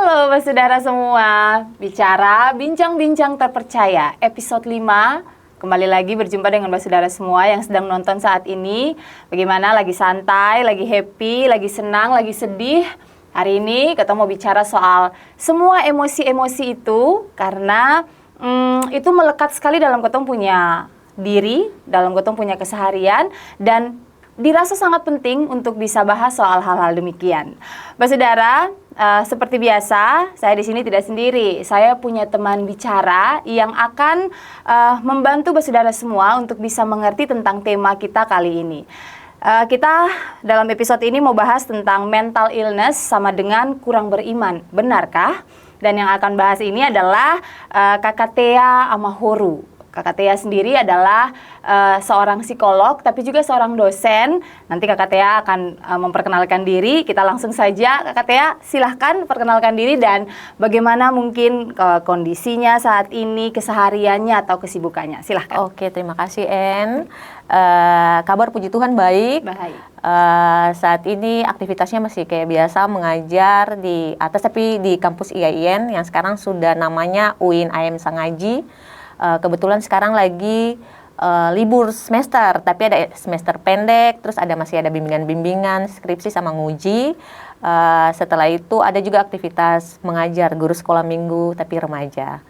Halo saudara semua, bincang-bincang terpercaya episode 5. Kembali lagi berjumpa dengan saudara semua yang sedang nonton saat ini. Bagaimana, lagi santai, lagi happy, lagi senang, lagi sedih. Hari ini kita mau bicara soal semua emosi-emosi itu. Karena itu melekat sekali dalam ketong punya diri, dalam ketong punya keseharian. Dan dirasa sangat penting untuk bisa bahas soal hal-hal demikian. Saudara, seperti biasa, saya di sini tidak sendiri. Saya punya teman bicara yang akan membantu saudara semua untuk bisa mengerti tentang tema kita kali ini. Kita dalam episode ini mau bahas tentang mental illness sama dengan kurang beriman. Benarkah? Dan yang akan bahas ini adalah Kakak Tea Amahoru. Kakak Tea sendiri adalah seorang psikolog, tapi juga seorang dosen. Nanti Kakak Tea akan memperkenalkan diri. Kita langsung saja, Kakak Tea silahkan perkenalkan diri dan bagaimana mungkin kondisinya saat ini, kesehariannya atau kesibukannya. Silahkan. Oke, terima kasih En. Kabar puji Tuhan baik. Baik. Saat ini aktivitasnya masih kayak biasa mengajar di atas, tapi di kampus IAIN yang sekarang sudah namanya UIN IAIN Sangaji. Kebetulan sekarang lagi libur semester, tapi ada semester pendek, terus masih ada bimbingan-bimbingan, skripsi sama nguji. Setelah itu ada juga aktivitas mengajar, guru sekolah minggu tapi remaja.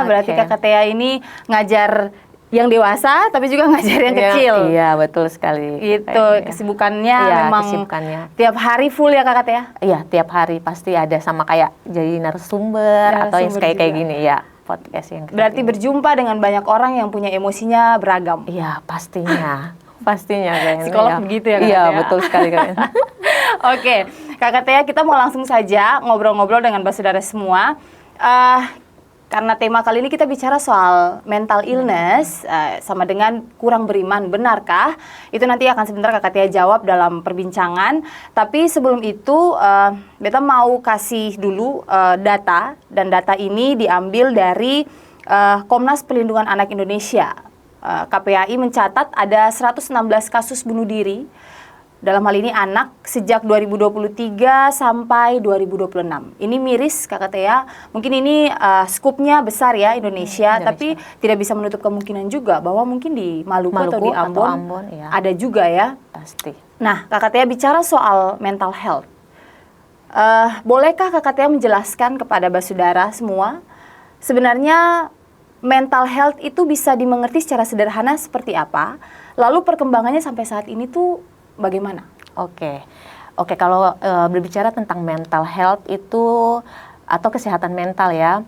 Berarti Kakak Tea ini ngajar yang dewasa tapi juga ngajar yang kecil. Iya, betul sekali. Itu kesibukannya memang tiap hari full ya Kakak Tea? Iya, tiap hari pasti ada, sama kayak jadi narasumber atau yang kayak gini ya. Podcast yang berarti ini. Berjumpa dengan banyak orang yang punya emosinya beragam. Iya, pastinya. Pastinya kan. Psikolog ya. Begitu ya Kakak Tea? Iya, betul sekali kan. Oke, Kakak Tea, kita mau langsung saja ngobrol-ngobrol dengan saudara semua. Karena tema kali ini kita bicara soal mental illness sama dengan kurang beriman, benarkah? Itu nanti akan sebentar Kakak Tea jawab dalam perbincangan. Tapi sebelum itu, beta mau kasih dulu data, dan data ini diambil dari Komnas Perlindungan Anak Indonesia. KPAI mencatat ada 116 kasus bunuh diri dalam hal ini anak sejak 2023 sampai 2026. Ini miris Kakak Tea. Mungkin ini skupnya besar ya Indonesia, tapi tidak bisa menutup kemungkinan juga bahwa mungkin di Maluku atau di Ambon ya. Ada juga ya. Pasti. Nah, Kakak Tea bicara soal mental health. Bolehkah Kakak Tea menjelaskan kepada saudara semua sebenarnya mental health itu bisa dimengerti secara sederhana seperti apa? Lalu perkembangannya sampai saat ini tuh bagaimana? Oke, kalau berbicara tentang mental health itu atau kesehatan mental ya,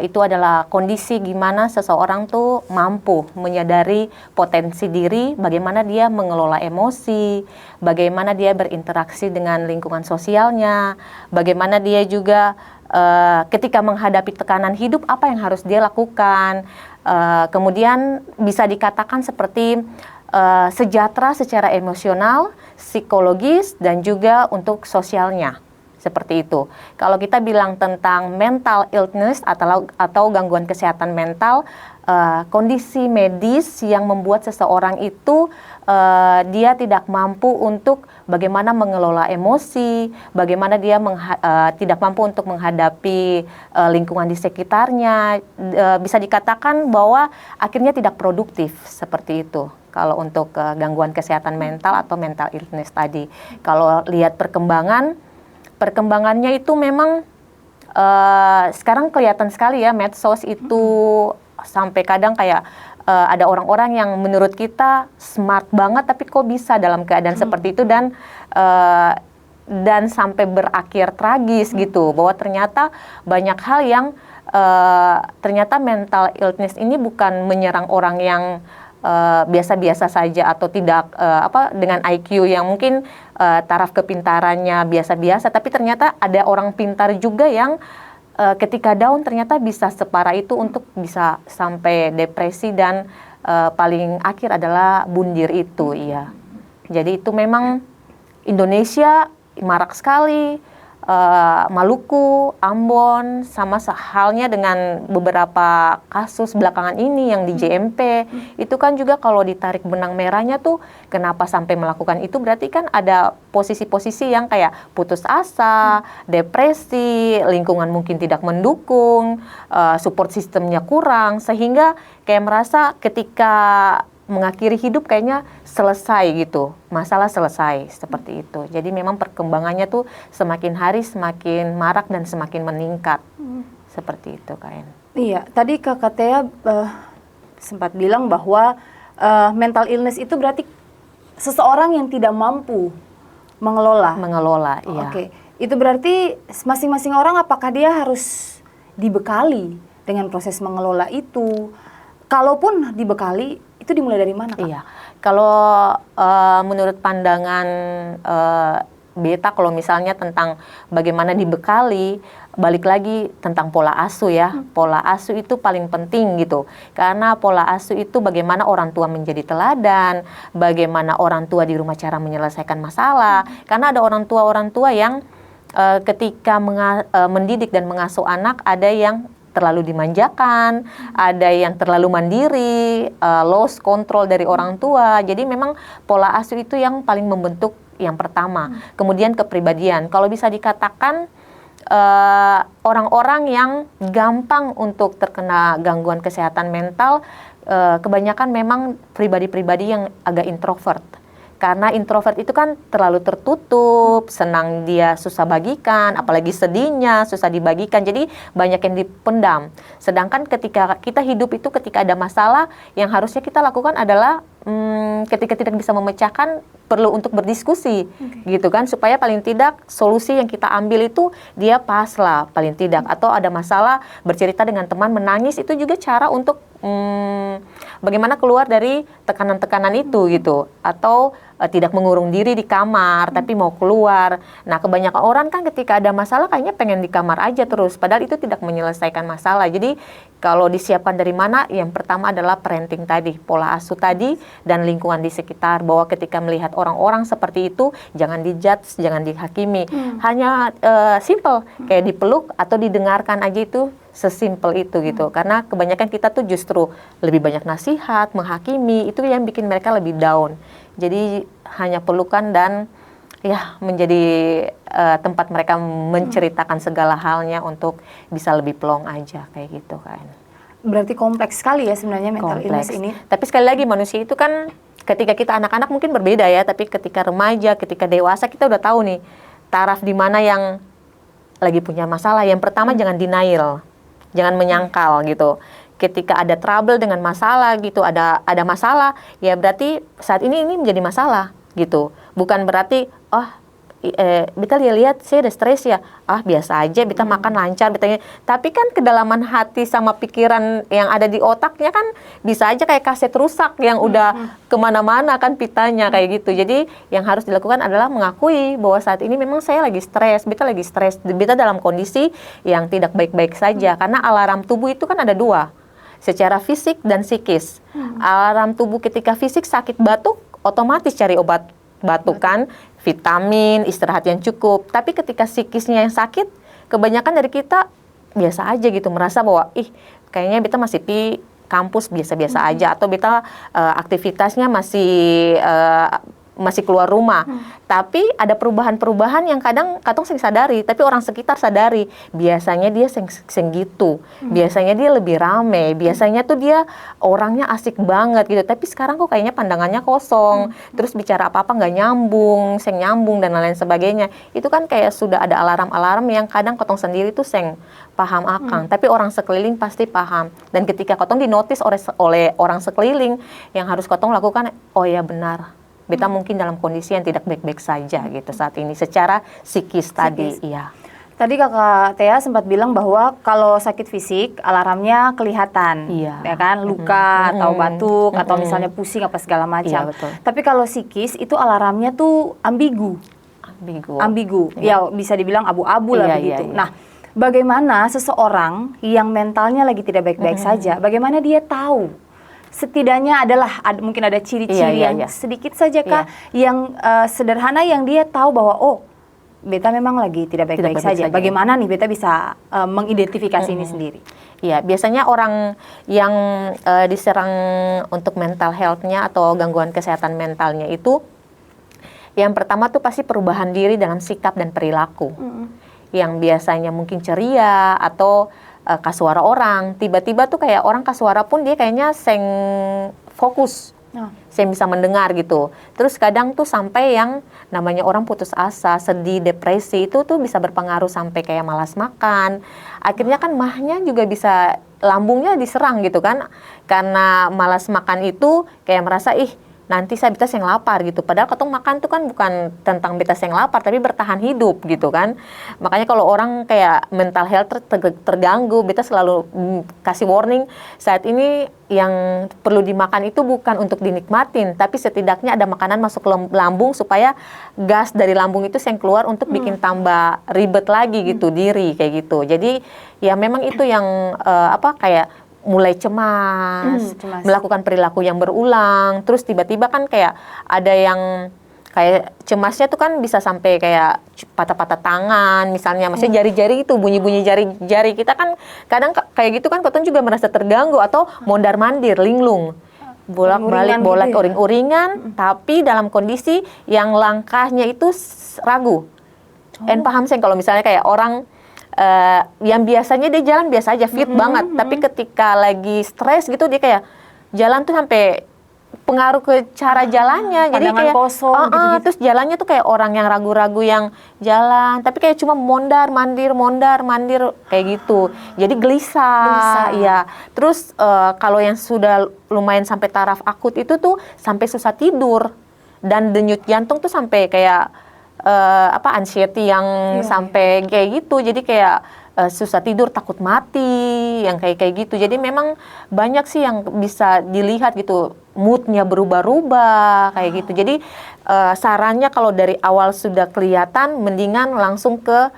itu adalah kondisi gimana seseorang tuh mampu menyadari potensi diri, bagaimana dia mengelola emosi, bagaimana dia berinteraksi dengan lingkungan sosialnya, bagaimana dia juga ketika menghadapi tekanan hidup apa yang harus dia lakukan. Kemudian bisa dikatakan seperti sejahtera secara emosional, psikologis, dan juga untuk sosialnya. Seperti itu. Kalau kita bilang tentang mental illness atau gangguan kesehatan mental, kondisi medis yang membuat seseorang itu dia tidak mampu untuk bagaimana mengelola emosi, bagaimana dia tidak mampu untuk menghadapi lingkungan di sekitarnya, bisa dikatakan bahwa akhirnya tidak produktif, seperti itu. Kalau untuk gangguan kesehatan mental atau mental illness tadi, kalau lihat perkembangannya itu memang sekarang kelihatan sekali ya, medsos itu sampai kadang kayak ada orang-orang yang menurut kita smart banget tapi kok bisa dalam keadaan seperti itu, dan sampai berakhir tragis gitu, bahwa ternyata banyak hal yang ternyata mental illness ini bukan menyerang orang yang biasa-biasa saja atau tidak dengan IQ yang mungkin taraf kepintarannya biasa-biasa, tapi ternyata ada orang pintar juga yang ketika down ternyata bisa separah itu untuk bisa sampai depresi dan paling akhir adalah bundir itu. Iya. Jadi itu memang Indonesia marak sekali Maluku, Ambon, sama halnya dengan beberapa kasus belakangan ini yang di JMP, itu kan juga kalau ditarik benang merahnya tuh kenapa sampai melakukan itu, berarti kan ada posisi-posisi yang kayak putus asa, depresi, lingkungan mungkin tidak mendukung, support sistemnya kurang, sehingga kayak merasa ketika mengakhiri hidup kayaknya selesai gitu, masalah selesai seperti itu. Jadi memang perkembangannya tuh semakin hari semakin marak dan semakin meningkat, seperti itu Kain. Iya, tadi Kakak Tea sempat bilang bahwa mental illness itu berarti seseorang yang tidak mampu mengelola. Mengelola, iya. Oke, itu berarti masing-masing orang apakah dia harus dibekali dengan proses mengelola itu? Kalaupun dibekali, itu dimulai dari mana, Kak? Iya, kalau menurut pandangan Beta, kalau misalnya tentang bagaimana dibekali, balik lagi tentang pola asuh ya. Pola asuh itu paling penting gitu. Karena pola asuh itu bagaimana orang tua menjadi teladan, bagaimana orang tua di rumah cara menyelesaikan masalah. Karena ada orang tua yang ketika mendidik dan mengasuh anak, ada yang terlalu dimanjakan, ada yang terlalu mandiri, lost control dari orang tua. Jadi memang pola asuh itu yang paling membentuk yang pertama. Kemudian kepribadian. Kalau bisa dikatakan orang-orang yang gampang untuk terkena gangguan kesehatan mental, kebanyakan memang pribadi-pribadi yang agak introvert. Karena introvert itu kan terlalu tertutup, senang dia susah bagikan, apalagi sedihnya susah dibagikan, jadi banyak yang dipendam. Sedangkan ketika kita hidup itu, ketika ada masalah, yang harusnya kita lakukan adalah ketika tidak bisa memecahkan, perlu untuk berdiskusi, gitu kan, supaya paling tidak solusi yang kita ambil itu dia pas lah, paling tidak. Atau ada masalah, bercerita dengan teman, menangis, itu juga cara untuk bagaimana keluar dari tekanan-tekanan itu gitu. Atau tidak mengurung diri di kamar tapi mau keluar. Nah, kebanyakan orang kan ketika ada masalah kayaknya pengen di kamar aja terus, padahal itu tidak menyelesaikan masalah. Jadi kalau disiapkan dari mana, yang pertama adalah parenting tadi, pola asuh tadi, dan lingkungan di sekitar, bahwa ketika melihat orang-orang seperti itu jangan dijudge, jangan dihakimi. Hanya simple kayak dipeluk atau didengarkan aja, itu sesimpel itu gitu. Karena kebanyakan kita tuh justru lebih banyak nasihat, menghakimi, itu yang bikin mereka lebih down. Jadi hanya pelukan dan ya menjadi tempat mereka menceritakan segala halnya untuk bisa lebih plong aja, kayak gitu kan. Berarti kompleks sekali ya sebenarnya mental illness ini. Tapi sekali lagi manusia itu kan ketika kita anak-anak mungkin berbeda ya, tapi ketika remaja, ketika dewasa kita udah tahu nih taraf di mana yang lagi punya masalah. Yang pertama jangan denial, jangan menyangkal gitu. Ketika ada trouble dengan masalah gitu, ada masalah, ya berarti saat ini menjadi masalah gitu. Bukan berarti Beta lihat saya ada stres ya, biasa aja, Beta makan lancar, Beta. Tapi kan kedalaman hati sama pikiran yang ada di otaknya kan bisa aja kayak kaset rusak yang udah kemana-mana kan pitanya kayak gitu. Jadi yang harus dilakukan adalah mengakui bahwa saat ini memang saya lagi stres, Beta dalam kondisi yang tidak baik-baik saja. Karena alarm tubuh itu kan ada dua, secara fisik dan psikis. Alarm tubuh ketika fisik sakit batuk, otomatis cari obat batuk kan, vitamin, istirahat yang cukup. Tapi ketika psikisnya yang sakit, kebanyakan dari kita biasa aja gitu, merasa bahwa kayaknya Beta masih di kampus biasa-biasa aja, atau Beta aktivitasnya masih keluar rumah. Tapi ada perubahan-perubahan yang kadang katong sing sadari, tapi orang sekitar sadari. Biasanya dia seng gitu. Biasanya dia lebih rame. Biasanya tuh dia orangnya asik banget gitu. Tapi sekarang kok kayaknya pandangannya kosong. Terus bicara apa-apa nggak nyambung, seng nyambung dan lain-lain sebagainya. Itu kan kayak sudah ada alarm-alarm yang kadang katong sendiri tuh seng paham akang. Tapi orang sekeliling pasti paham. Dan ketika katong dinotis oleh orang sekeliling, yang harus katong lakukan, oh ya benar, Beta mungkin dalam kondisi yang tidak baik-baik saja gitu saat ini secara psikis tadi. Iya. Tadi Kakak Tea sempat bilang bahwa kalau sakit fisik alarmnya kelihatan, ya kan, luka atau batuk atau misalnya pusing apa segala macam. Iya, tapi kalau psikis itu alarmnya tuh ambigu. Ya bisa dibilang abu-abu lah begitu. Nah, bagaimana seseorang yang mentalnya lagi tidak baik-baik saja, bagaimana dia tahu? Setidaknya mungkin ada ciri-ciri yang sedikit saja kah, yang sederhana yang dia tahu bahwa beta memang lagi tidak baik-baik saja. Bagaimana nih beta bisa mengidentifikasi ini sendiri? Ya, biasanya orang yang diserang untuk mental health-nya atau gangguan kesehatan mentalnya itu, yang pertama tuh pasti perubahan diri dalam sikap dan perilaku. Yang biasanya mungkin ceria atau kasuara orang, tiba-tiba tuh kayak orang kasuara pun dia kayaknya fokus. Saya bisa mendengar gitu. Terus kadang tuh sampai yang namanya orang putus asa, sedih, depresi itu tuh bisa berpengaruh sampai kayak malas makan. Akhirnya kan mahnya juga bisa, lambungnya diserang gitu kan. Karena malas makan itu kayak merasa nanti saya betas yang lapar gitu. Padahal ketong makan tuh kan bukan tentang betas yang lapar, tapi bertahan hidup gitu kan. Makanya kalau orang kayak mental health terganggu, beta selalu kasih warning, saat ini yang perlu dimakan itu bukan untuk dinikmatin, tapi setidaknya ada makanan masuk ke lambung supaya gas dari lambung itu yang keluar untuk bikin tambah ribet lagi gitu diri kayak gitu. Jadi ya memang itu yang kayak mulai cemas, melakukan perilaku yang berulang, terus tiba-tiba kan kayak ada yang kayak cemasnya tuh kan bisa sampai kayak patah-patah tangan, misalnya, maksudnya jari-jari itu bunyi-bunyi jari-jari kita kan kadang kayak gitu kan, ketemu juga merasa terganggu atau mondar-mandir, linglung, bolak-balik, uring-uringan, tapi dalam kondisi yang langkahnya itu ragu. Paham sih kalau misalnya kayak orang yang biasanya dia jalan biasa aja, fit banget, tapi ketika lagi stres gitu dia kayak jalan tuh sampai pengaruh ke cara jalannya, jadi kayak kosong, gitu-gitu. Terus jalannya tuh kayak orang yang ragu-ragu yang jalan, tapi kayak cuma mondar-mandir kayak gitu, jadi gelisah. Iya. Terus kalau yang sudah lumayan sampai taraf akut itu tuh sampai susah tidur dan denyut jantung tuh sampai kayak anxiety yang sampai kayak gitu, jadi kayak susah tidur, takut mati, yang kayak gitu. Jadi memang banyak sih yang bisa dilihat gitu, moodnya berubah-ubah kayak gitu. Jadi sarannya kalau dari awal sudah kelihatan, mendingan langsung ke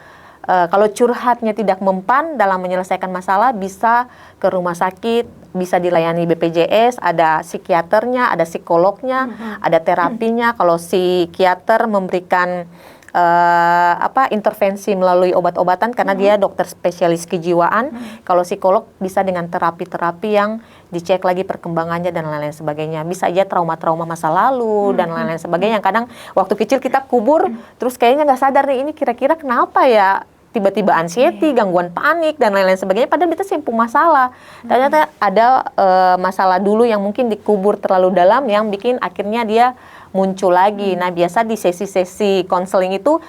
kalau curhatnya tidak mempan dalam menyelesaikan masalah, bisa ke rumah sakit, bisa dilayani BPJS, ada psikiaternya, ada psikolognya, ada terapinya. Kalau psikiater memberikan intervensi melalui obat-obatan karena dia dokter spesialis kejiwaan. Kalau psikolog bisa dengan terapi-terapi yang dicek lagi perkembangannya dan lain-lain sebagainya. Bisa aja trauma-trauma masa lalu dan lain-lain sebagainya. Yang kadang waktu kecil kita kubur, terus kayaknya nggak sadar nih, ini kira-kira kenapa ya? Tiba-tiba anxiety, gangguan panik, dan lain-lain sebagainya, padahal kita simpul masalah. Ternyata ada masalah dulu yang mungkin dikubur terlalu dalam, yang bikin akhirnya dia muncul lagi. Nah, biasa di sesi-sesi konseling itu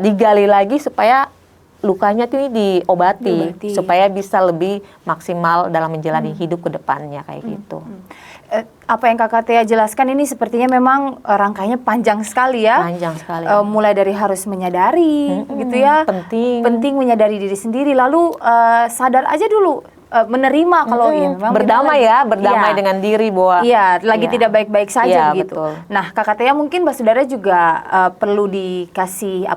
digali lagi supaya lukanya tuh diobati, supaya bisa lebih maksimal dalam menjalani hidup ke depannya, kayak gitu. Apa yang Kakak Tia jelaskan ini sepertinya memang rangkainya panjang sekali ya. Panjang sekali. Mulai dari harus menyadari, gitu ya. Penting menyadari diri sendiri. Lalu sadar aja dulu, menerima kalau memang berdamai dengan diri bahwa lagi tidak baik-baik saja gitu. Betul. Nah, Kakak Tia mungkin Mbak Saudara juga perlu dikasih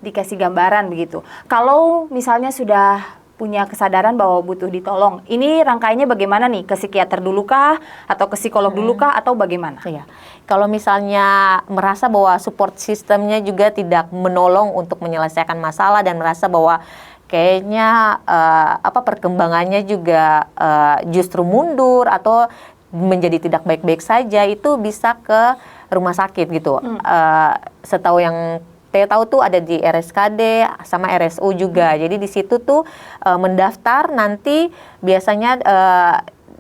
dikasih gambaran begitu. Kalau misalnya sudah punya kesadaran bahwa butuh ditolong, ini rangkainya bagaimana nih? Ke psikiater dulu kah? Atau ke psikolog dulu kah? Atau bagaimana? Iya. Kalau misalnya merasa bahwa support sistemnya juga tidak menolong untuk menyelesaikan masalah dan merasa bahwa kayaknya perkembangannya juga justru mundur atau menjadi tidak baik-baik saja, itu bisa ke rumah sakit gitu. Setahu yang saya tahu tuh ada di RSKD sama RSU juga. Jadi di situ tuh mendaftar, nanti biasanya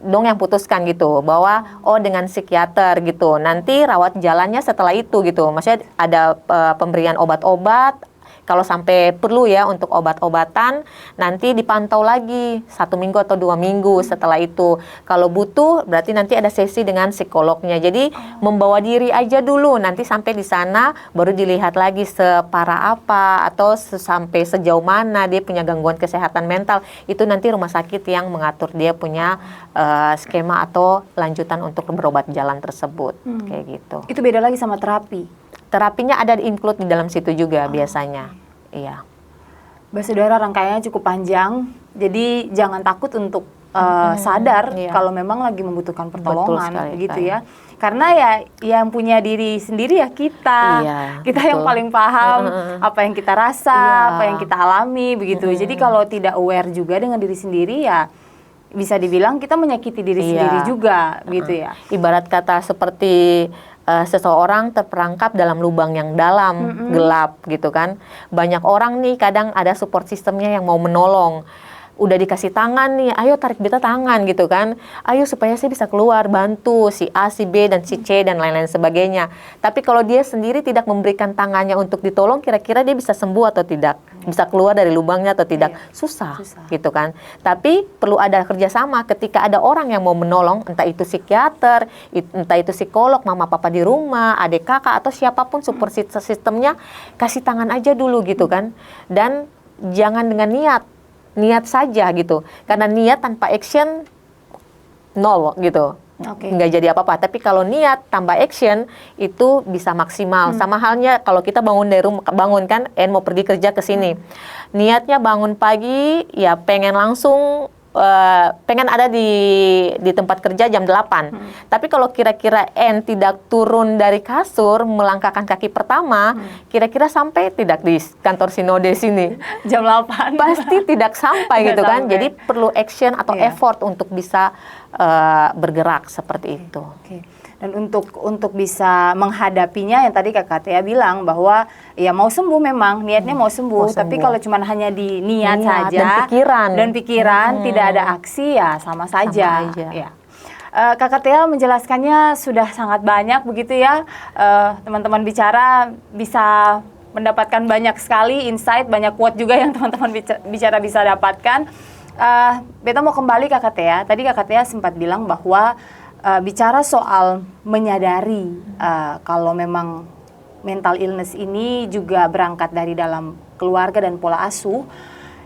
dong yang putuskan gitu bahwa dengan psikiater gitu. Nanti rawat jalannya setelah itu gitu. Maksudnya ada pemberian obat-obat. Kalau sampai perlu ya untuk obat-obatan, nanti dipantau lagi 1 minggu atau 2 minggu setelah itu. Kalau butuh, berarti nanti ada sesi dengan psikolognya. Jadi membawa diri aja dulu, nanti sampai di sana baru dilihat lagi separah apa atau sampai sejauh mana dia punya gangguan kesehatan mental. Itu nanti rumah sakit yang mengatur dia punya skema atau lanjutan untuk berobat jalan tersebut, kayak gitu. Itu beda lagi sama terapi. Terapinya ada include di dalam situ juga biasanya. Iya. Mbak Saudara, rangkaiannya cukup panjang. Jadi jangan takut untuk sadar kalau memang lagi membutuhkan pertolongan, gitu ya. Karena ya yang punya diri sendiri ya kita. Iya, Kita yang betul. paling paham apa yang kita rasa, Iya. apa yang kita alami begitu. Jadi kalau tidak aware juga dengan diri sendiri ya bisa dibilang kita menyakiti diri Iya. sendiri juga gitu ya. Ibarat kata seperti seseorang terperangkap dalam lubang yang dalam, gelap gitu kan. Banyak orang nih kadang ada support sistemnya yang mau menolong. Udah dikasih tangan nih, ayo tarik beta tangan gitu kan. Ayo supaya saya bisa keluar, bantu si A, si B, dan si C, dan lain-lain sebagainya. Tapi kalau dia sendiri tidak memberikan tangannya untuk ditolong, kira-kira dia bisa sembuh atau tidak? Bisa keluar dari lubangnya atau tidak? Susah gitu kan. Tapi perlu ada kerjasama ketika ada orang yang mau menolong, entah itu psikiater, entah itu psikolog, mama papa di rumah, adik kakak, atau siapapun support sistemnya, kasih tangan aja dulu gitu kan. Dan jangan dengan niat saja gitu, karena niat tanpa action nol gitu, nggak jadi apa-apa. Tapi kalau niat tambah action itu bisa maksimal. Sama halnya kalau kita bangun dari rumah, bangun kan, mau pergi kerja ke sini, niatnya bangun pagi ya pengen langsung pengen ada di tempat kerja jam 8. Tapi kalau kira-kira tidak turun dari kasur, melangkahkan kaki pertama, kira-kira sampai tidak di kantor sinode sini? Jam 8. Pasti tidak sampai gitu kan. Sampai. Jadi perlu action atau effort untuk bisa bergerak seperti itu. Dan untuk bisa menghadapinya yang tadi Kakak Tia bilang bahwa ya mau sembuh memang, niatnya mau sembuh. Tapi kalau cuma hanya di niat saja dan pikiran tidak ada aksi ya sama saja. Ya. Kakak Tia menjelaskannya sudah sangat banyak begitu ya. Teman-teman bicara bisa mendapatkan banyak sekali insight, banyak quote juga yang teman-teman bicara bisa dapatkan. Beta mau kembali Kakak Tia. Tadi Kakak Tia sempat bilang bahwa bicara soal menyadari kalau memang mental illness ini juga berangkat dari dalam keluarga dan pola asuh,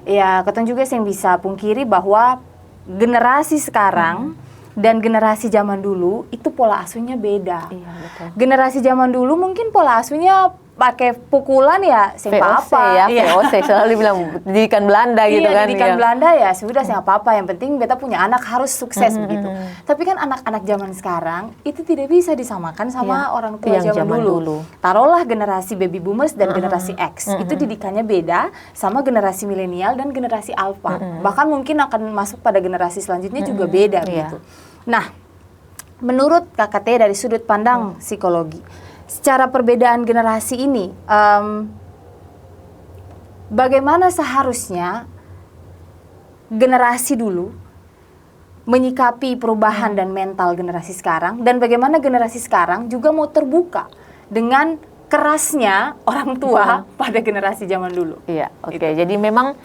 ya ketemu juga yang bisa pungkiri bahwa generasi sekarang dan generasi zaman dulu itu pola asuhnya beda. Iya, betul. Generasi zaman dulu mungkin pola asuhnya pakai pukulan ya, sing apa ya, VOC selalu bilang didikan Belanda gitu kan. Didikan Belanda ya, sudah sing apa yang penting beta punya anak harus sukses begitu. Tapi kan anak-anak zaman sekarang itu tidak bisa disamakan sama orang tua yang zaman dulu. Taruhlah generasi baby boomers dan generasi X, itu didikannya beda sama generasi milenial dan generasi alpha. Bahkan mungkin akan masuk pada generasi selanjutnya juga beda gitu. Nah, menurut Kakak Tia dari sudut pandang psikologi, secara perbedaan generasi ini, bagaimana seharusnya generasi dulu menyikapi perubahan dan mental generasi sekarang, dan bagaimana generasi sekarang juga mau terbuka dengan kerasnya orang tua pada generasi zaman dulu. Iya, oke. Jadi memang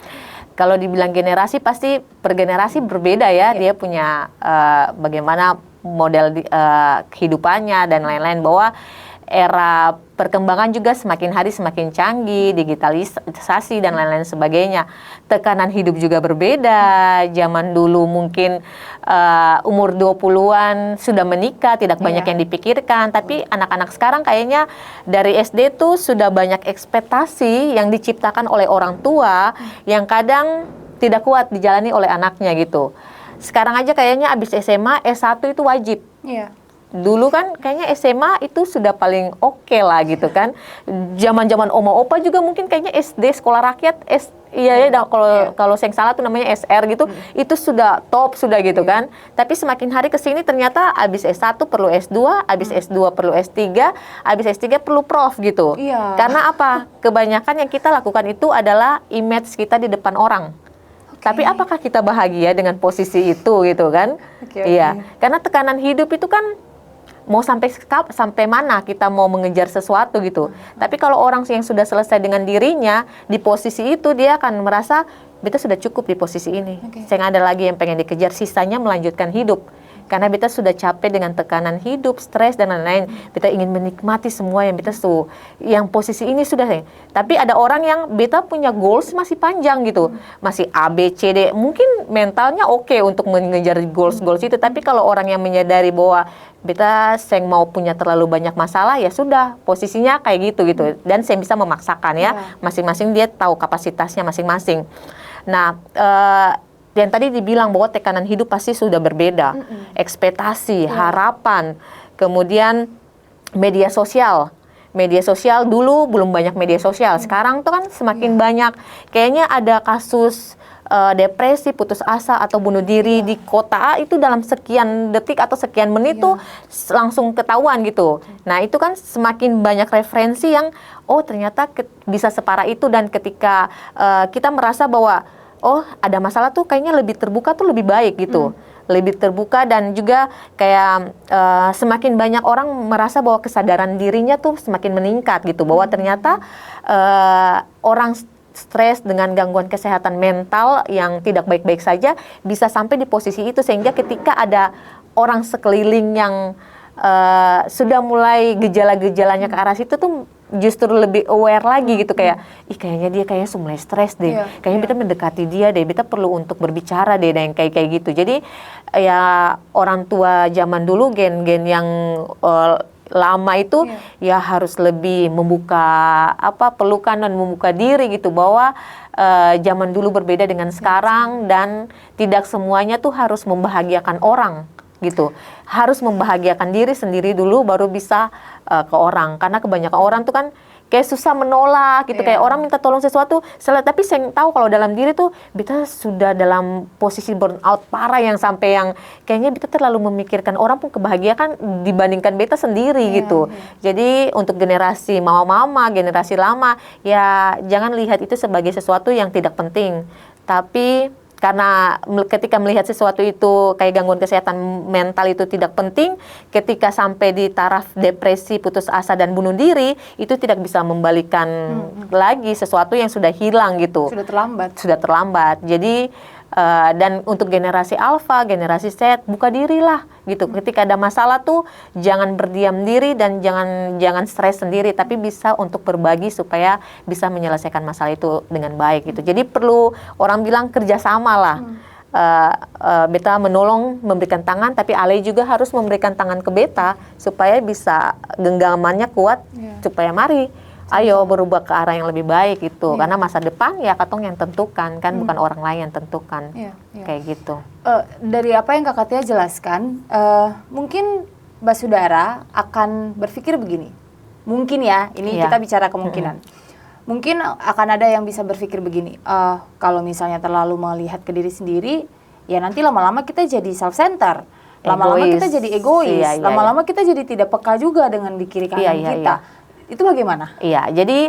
kalau dibilang generasi pasti per generasi berbeda ya. Dia punya bagaimana model kehidupannya dan lain-lain, bahwa era perkembangan juga semakin hari semakin canggih, digitalisasi dan lain-lain sebagainya. Tekanan hidup juga berbeda. Zaman dulu mungkin umur 20-an sudah menikah, tidak banyak yang dipikirkan. Tapi anak-anak sekarang kayaknya dari SD tuh sudah banyak ekspektasi yang diciptakan oleh orang tua yang kadang tidak kuat dijalani oleh anaknya gitu. Sekarang aja kayaknya abis SMA, S1 itu wajib. Dulu kan kayaknya SMA itu sudah paling oke lah gitu kan. Zaman-zaman oma opa juga mungkin kayaknya SD sekolah rakyat kalau saya salah tuh namanya SR gitu, itu sudah top sudah gitu kan. Tapi semakin hari ke sini ternyata abis S1 perlu S2, abis S2 perlu S3, abis S3 perlu prof gitu. Karena apa? Kebanyakan yang kita lakukan itu adalah image kita di depan orang. Tapi apakah kita bahagia dengan posisi itu gitu kan? Iya, karena tekanan hidup itu kan mau sampai mana kita mau mengejar sesuatu gitu. Tapi kalau orang yang sudah selesai dengan dirinya di posisi itu, dia akan merasa beta sudah cukup di posisi ini. Saya nggak ada lagi yang pengen dikejar, sisanya melanjutkan hidup. Karena beta sudah capek dengan tekanan hidup, stres dan lain-lain. Beta ingin menikmati semua yang beta yang posisi ini sudah. Tapi ada orang yang beta punya goals masih panjang gitu, masih A, B, C, D. Mungkin mentalnya oke untuk mengejar goals itu. Tapi kalau orang yang menyadari bahwa beta saya mau punya terlalu banyak masalah, ya sudah posisinya kayak gitu. Dan saya bisa memaksakan ya. Masing-masing dia tahu kapasitasnya masing-masing. Nah, yang tadi dibilang bahwa tekanan hidup pasti sudah berbeda, ekspektasi, harapan, Kemudian media sosial. Media sosial dulu belum banyak media sosial. Sekarang tuh kan semakin banyak. Kayaknya ada kasus depresi, putus asa atau bunuh diri di kota A itu dalam sekian detik atau sekian menit tuh langsung ketahuan gitu. Nah, itu kan semakin banyak referensi yang ternyata bisa separah itu, dan ketika kita merasa bahwa ada masalah tuh kayaknya lebih terbuka tuh lebih baik gitu. Lebih terbuka, dan juga kayak semakin banyak orang merasa bahwa kesadaran dirinya tuh semakin meningkat gitu, bahwa ternyata orang stres dengan gangguan kesehatan mental yang tidak baik-baik saja bisa sampai di posisi itu, sehingga ketika ada orang sekeliling yang sudah mulai gejala-gejalanya ke arah situ tuh justru lebih aware lagi gitu, kayak kayaknya dia kayaknya mulai stres deh, kayaknya kita mendekati dia deh, kita perlu untuk berbicara deh, dan kayak gitu. Jadi ya orang tua zaman dulu, gen-gen yang lama itu ya harus lebih membuka pelukan dan membuka diri gitu, bahwa zaman dulu berbeda dengan sekarang, dan tidak semuanya tuh harus membahagiakan orang gitu. Harus membahagiakan diri sendiri dulu baru bisa ke orang. Karena kebanyakan orang tuh kan kayak susah menolak gitu, kayak orang minta tolong sesuatu, tapi saya tahu kalau dalam diri tuh beta sudah dalam posisi burnout parah, yang sampai yang kayaknya beta terlalu memikirkan orang pun kebahagiaan dibandingkan beta sendiri gitu. Jadi untuk generasi mama-mama, generasi lama, ya jangan lihat itu sebagai sesuatu yang tidak penting, tapi karena ketika melihat sesuatu itu kayak gangguan kesehatan mental itu tidak penting, ketika sampai di taraf depresi, putus asa, dan bunuh diri, itu tidak bisa membalikan lagi sesuatu yang sudah hilang gitu. Sudah terlambat. Sudah terlambat. Jadi dan untuk generasi alfa, generasi Z, buka diri lah gitu. Ketika ada masalah tuh jangan berdiam diri dan jangan stres sendiri, tapi bisa untuk berbagi supaya bisa menyelesaikan masalah itu dengan baik gitu. Jadi perlu, orang bilang kerjasama lah. Beta menolong, memberikan tangan, tapi Ale juga harus memberikan tangan ke beta supaya bisa genggamannya kuat, supaya mari ayo berubah ke arah yang lebih baik gitu. Karena masa depan ya katong yang tentukan kan, bukan orang lain yang tentukan. Kayak gitu. Dari apa yang Kak Tia jelaskan, mungkin Basudara akan berpikir begini. Mungkin ya, ini kita bicara kemungkinan. Mungkin akan ada yang bisa berpikir begini, kalau misalnya terlalu melihat ke diri sendiri, ya nanti lama-lama kita jadi self-center. Lama-lama kita jadi egois. Lama-lama kita jadi tidak peka juga dengan di kiri kanan kita. Itu bagaimana? Iya, jadi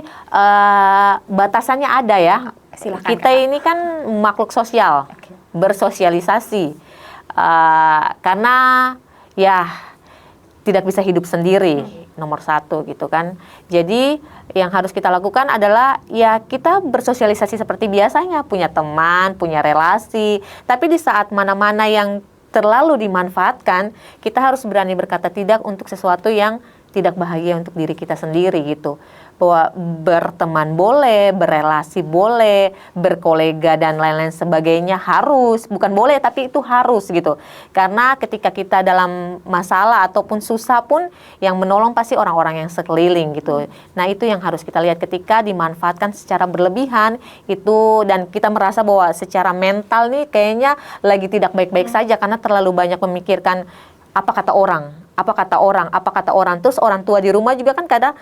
batasannya ada ya. Silahkan, kita ini kan makhluk sosial, bersosialisasi. Karena ya tidak bisa hidup sendiri, nomor satu gitu kan. Jadi yang harus kita lakukan adalah ya kita bersosialisasi seperti biasanya, punya teman, punya relasi. Tapi di saat mana-mana yang terlalu dimanfaatkan, kita harus berani berkata tidak untuk sesuatu yang tidak bahagia untuk diri kita sendiri gitu. Bahwa berteman boleh, berelasi boleh, berkolega dan lain-lain sebagainya harus, bukan boleh tapi itu harus gitu. Karena ketika kita dalam masalah ataupun susah pun yang menolong pasti orang-orang yang sekeliling gitu. Nah itu yang harus kita lihat, ketika dimanfaatkan secara berlebihan itu, dan kita merasa bahwa secara mental nih kayaknya lagi tidak baik-baik saja karena terlalu banyak memikirkan apa kata orang. Apa kata orang. Terus orang tua di rumah juga kan kadang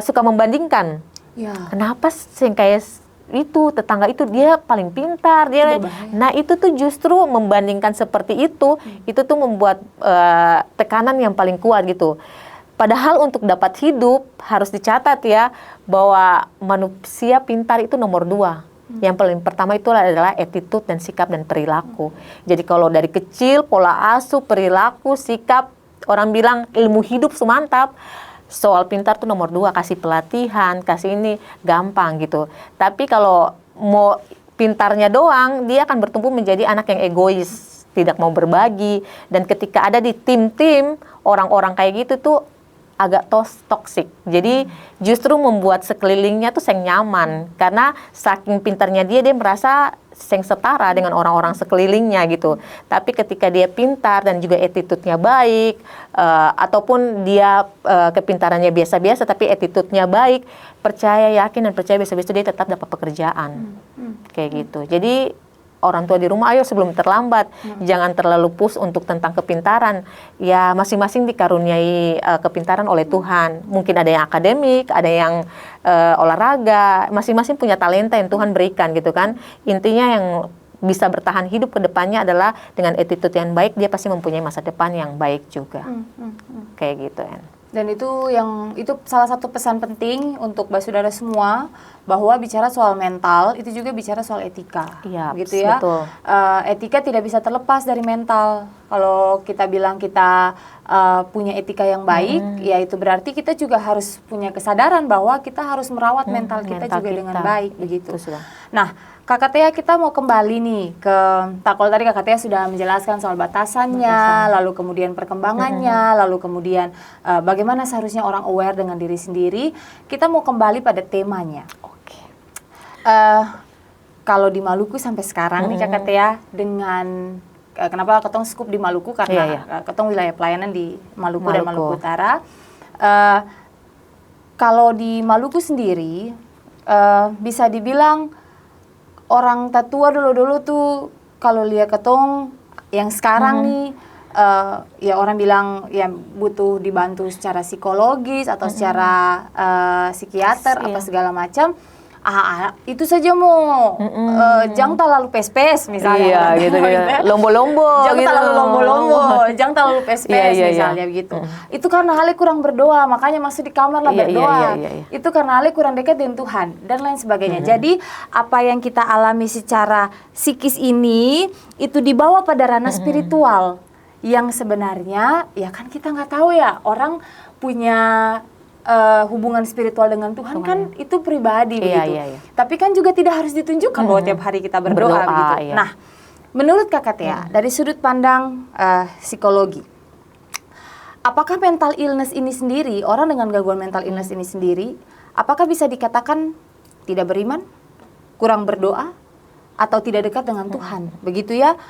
suka membandingkan. Kenapa sih kayak itu tetangga itu dia paling pintar, dia. Nah itu tuh justru membandingkan seperti itu tuh membuat tekanan yang paling kuat gitu. Padahal untuk dapat hidup harus dicatat ya bahwa manusia pintar itu nomor 2. Yang paling pertama itu adalah attitude dan sikap dan perilaku. Jadi kalau dari kecil pola asuh, perilaku, sikap, orang bilang ilmu hidup semantap. Soal pintar tuh nomor 2, kasih pelatihan, kasih ini gampang gitu. Tapi kalau mau pintarnya doang, dia akan bertumbuh menjadi anak yang egois, tidak mau berbagi. Dan ketika ada di tim-tim orang-orang kayak gitu tuh agak toksik. Jadi justru membuat sekelilingnya tuh seng nyaman, karena saking pintarnya dia merasa seng setara dengan orang-orang sekelilingnya gitu. Tapi ketika dia pintar dan juga attitude-nya baik, ataupun dia kepintarannya biasa-biasa tapi attitude-nya baik, yakin dan percaya besok-besok dia tetap dapat pekerjaan. Kayak gitu. Jadi orang tua di rumah, ayo sebelum terlambat, jangan terlalu push untuk tentang kepintaran. Ya masing-masing dikaruniai kepintaran oleh Tuhan. Mungkin ada yang akademik, ada yang olahraga, masing-masing punya talenta yang Tuhan berikan gitu kan. Intinya yang bisa bertahan hidup ke depannya adalah dengan attitude yang baik, dia pasti mempunyai masa depan yang baik juga. Kayak gitu kan. Dan itu salah satu pesan penting untuk saudara semua, bahwa bicara soal mental itu juga bicara soal etika. Iya, gitu ya. betul. Etika tidak bisa terlepas dari mental. Kalau kita bilang kita punya etika yang baik, ya itu berarti kita juga harus punya kesadaran bahwa kita harus merawat mental kita juga dengan baik begitu. Nah, Kakak Tia, kita mau kembali nih ke kalau tadi Kakak Tia sudah menjelaskan soal batasannya, lalu kemudian perkembangannya, lalu kemudian bagaimana seharusnya orang aware dengan diri sendiri. Kita mau kembali pada temanya. Oke. Kalau di Maluku sampai sekarang nih Kakak Tia, dengan kenapa Ketong skup di Maluku, karena Ketong wilayah pelayanan di Maluku dan Maluku Utara. Kalau di Maluku sendiri, bisa dibilang orang tatua dulu-dulu tuh kalau lihat Ketong yang sekarang nih, ya orang bilang ya butuh dibantu secara psikologis atau secara psikiater apa segala macam. Itu saja mau jangan terlalu pes-pes misalnya. Iya, gitu. Lombo-lombo. Jangan gitu. terlalu lombo-lombo, jangan terlalu pes-pes misalnya begitu. Itu karena Hale kurang berdoa, makanya masuk di kamar lah berdoa. Itu karena Hale kurang dekat dengan Tuhan dan lain sebagainya. Jadi apa yang kita alami secara psikis ini itu dibawa pada ranah spiritual yang sebenarnya ya kan kita nggak tahu ya, orang punya hubungan spiritual dengan Tuhan kan itu pribadi begitu. Tapi kan juga tidak harus ditunjukkan bahwa tiap hari kita berdoa begitu. Nah, menurut Kakak Tia, dari sudut pandang psikologi, apakah mental illness ini sendiri, orang dengan gangguan mental illness ini sendiri, apakah bisa dikatakan tidak beriman, kurang berdoa, atau tidak dekat dengan Tuhan? Begitu ya.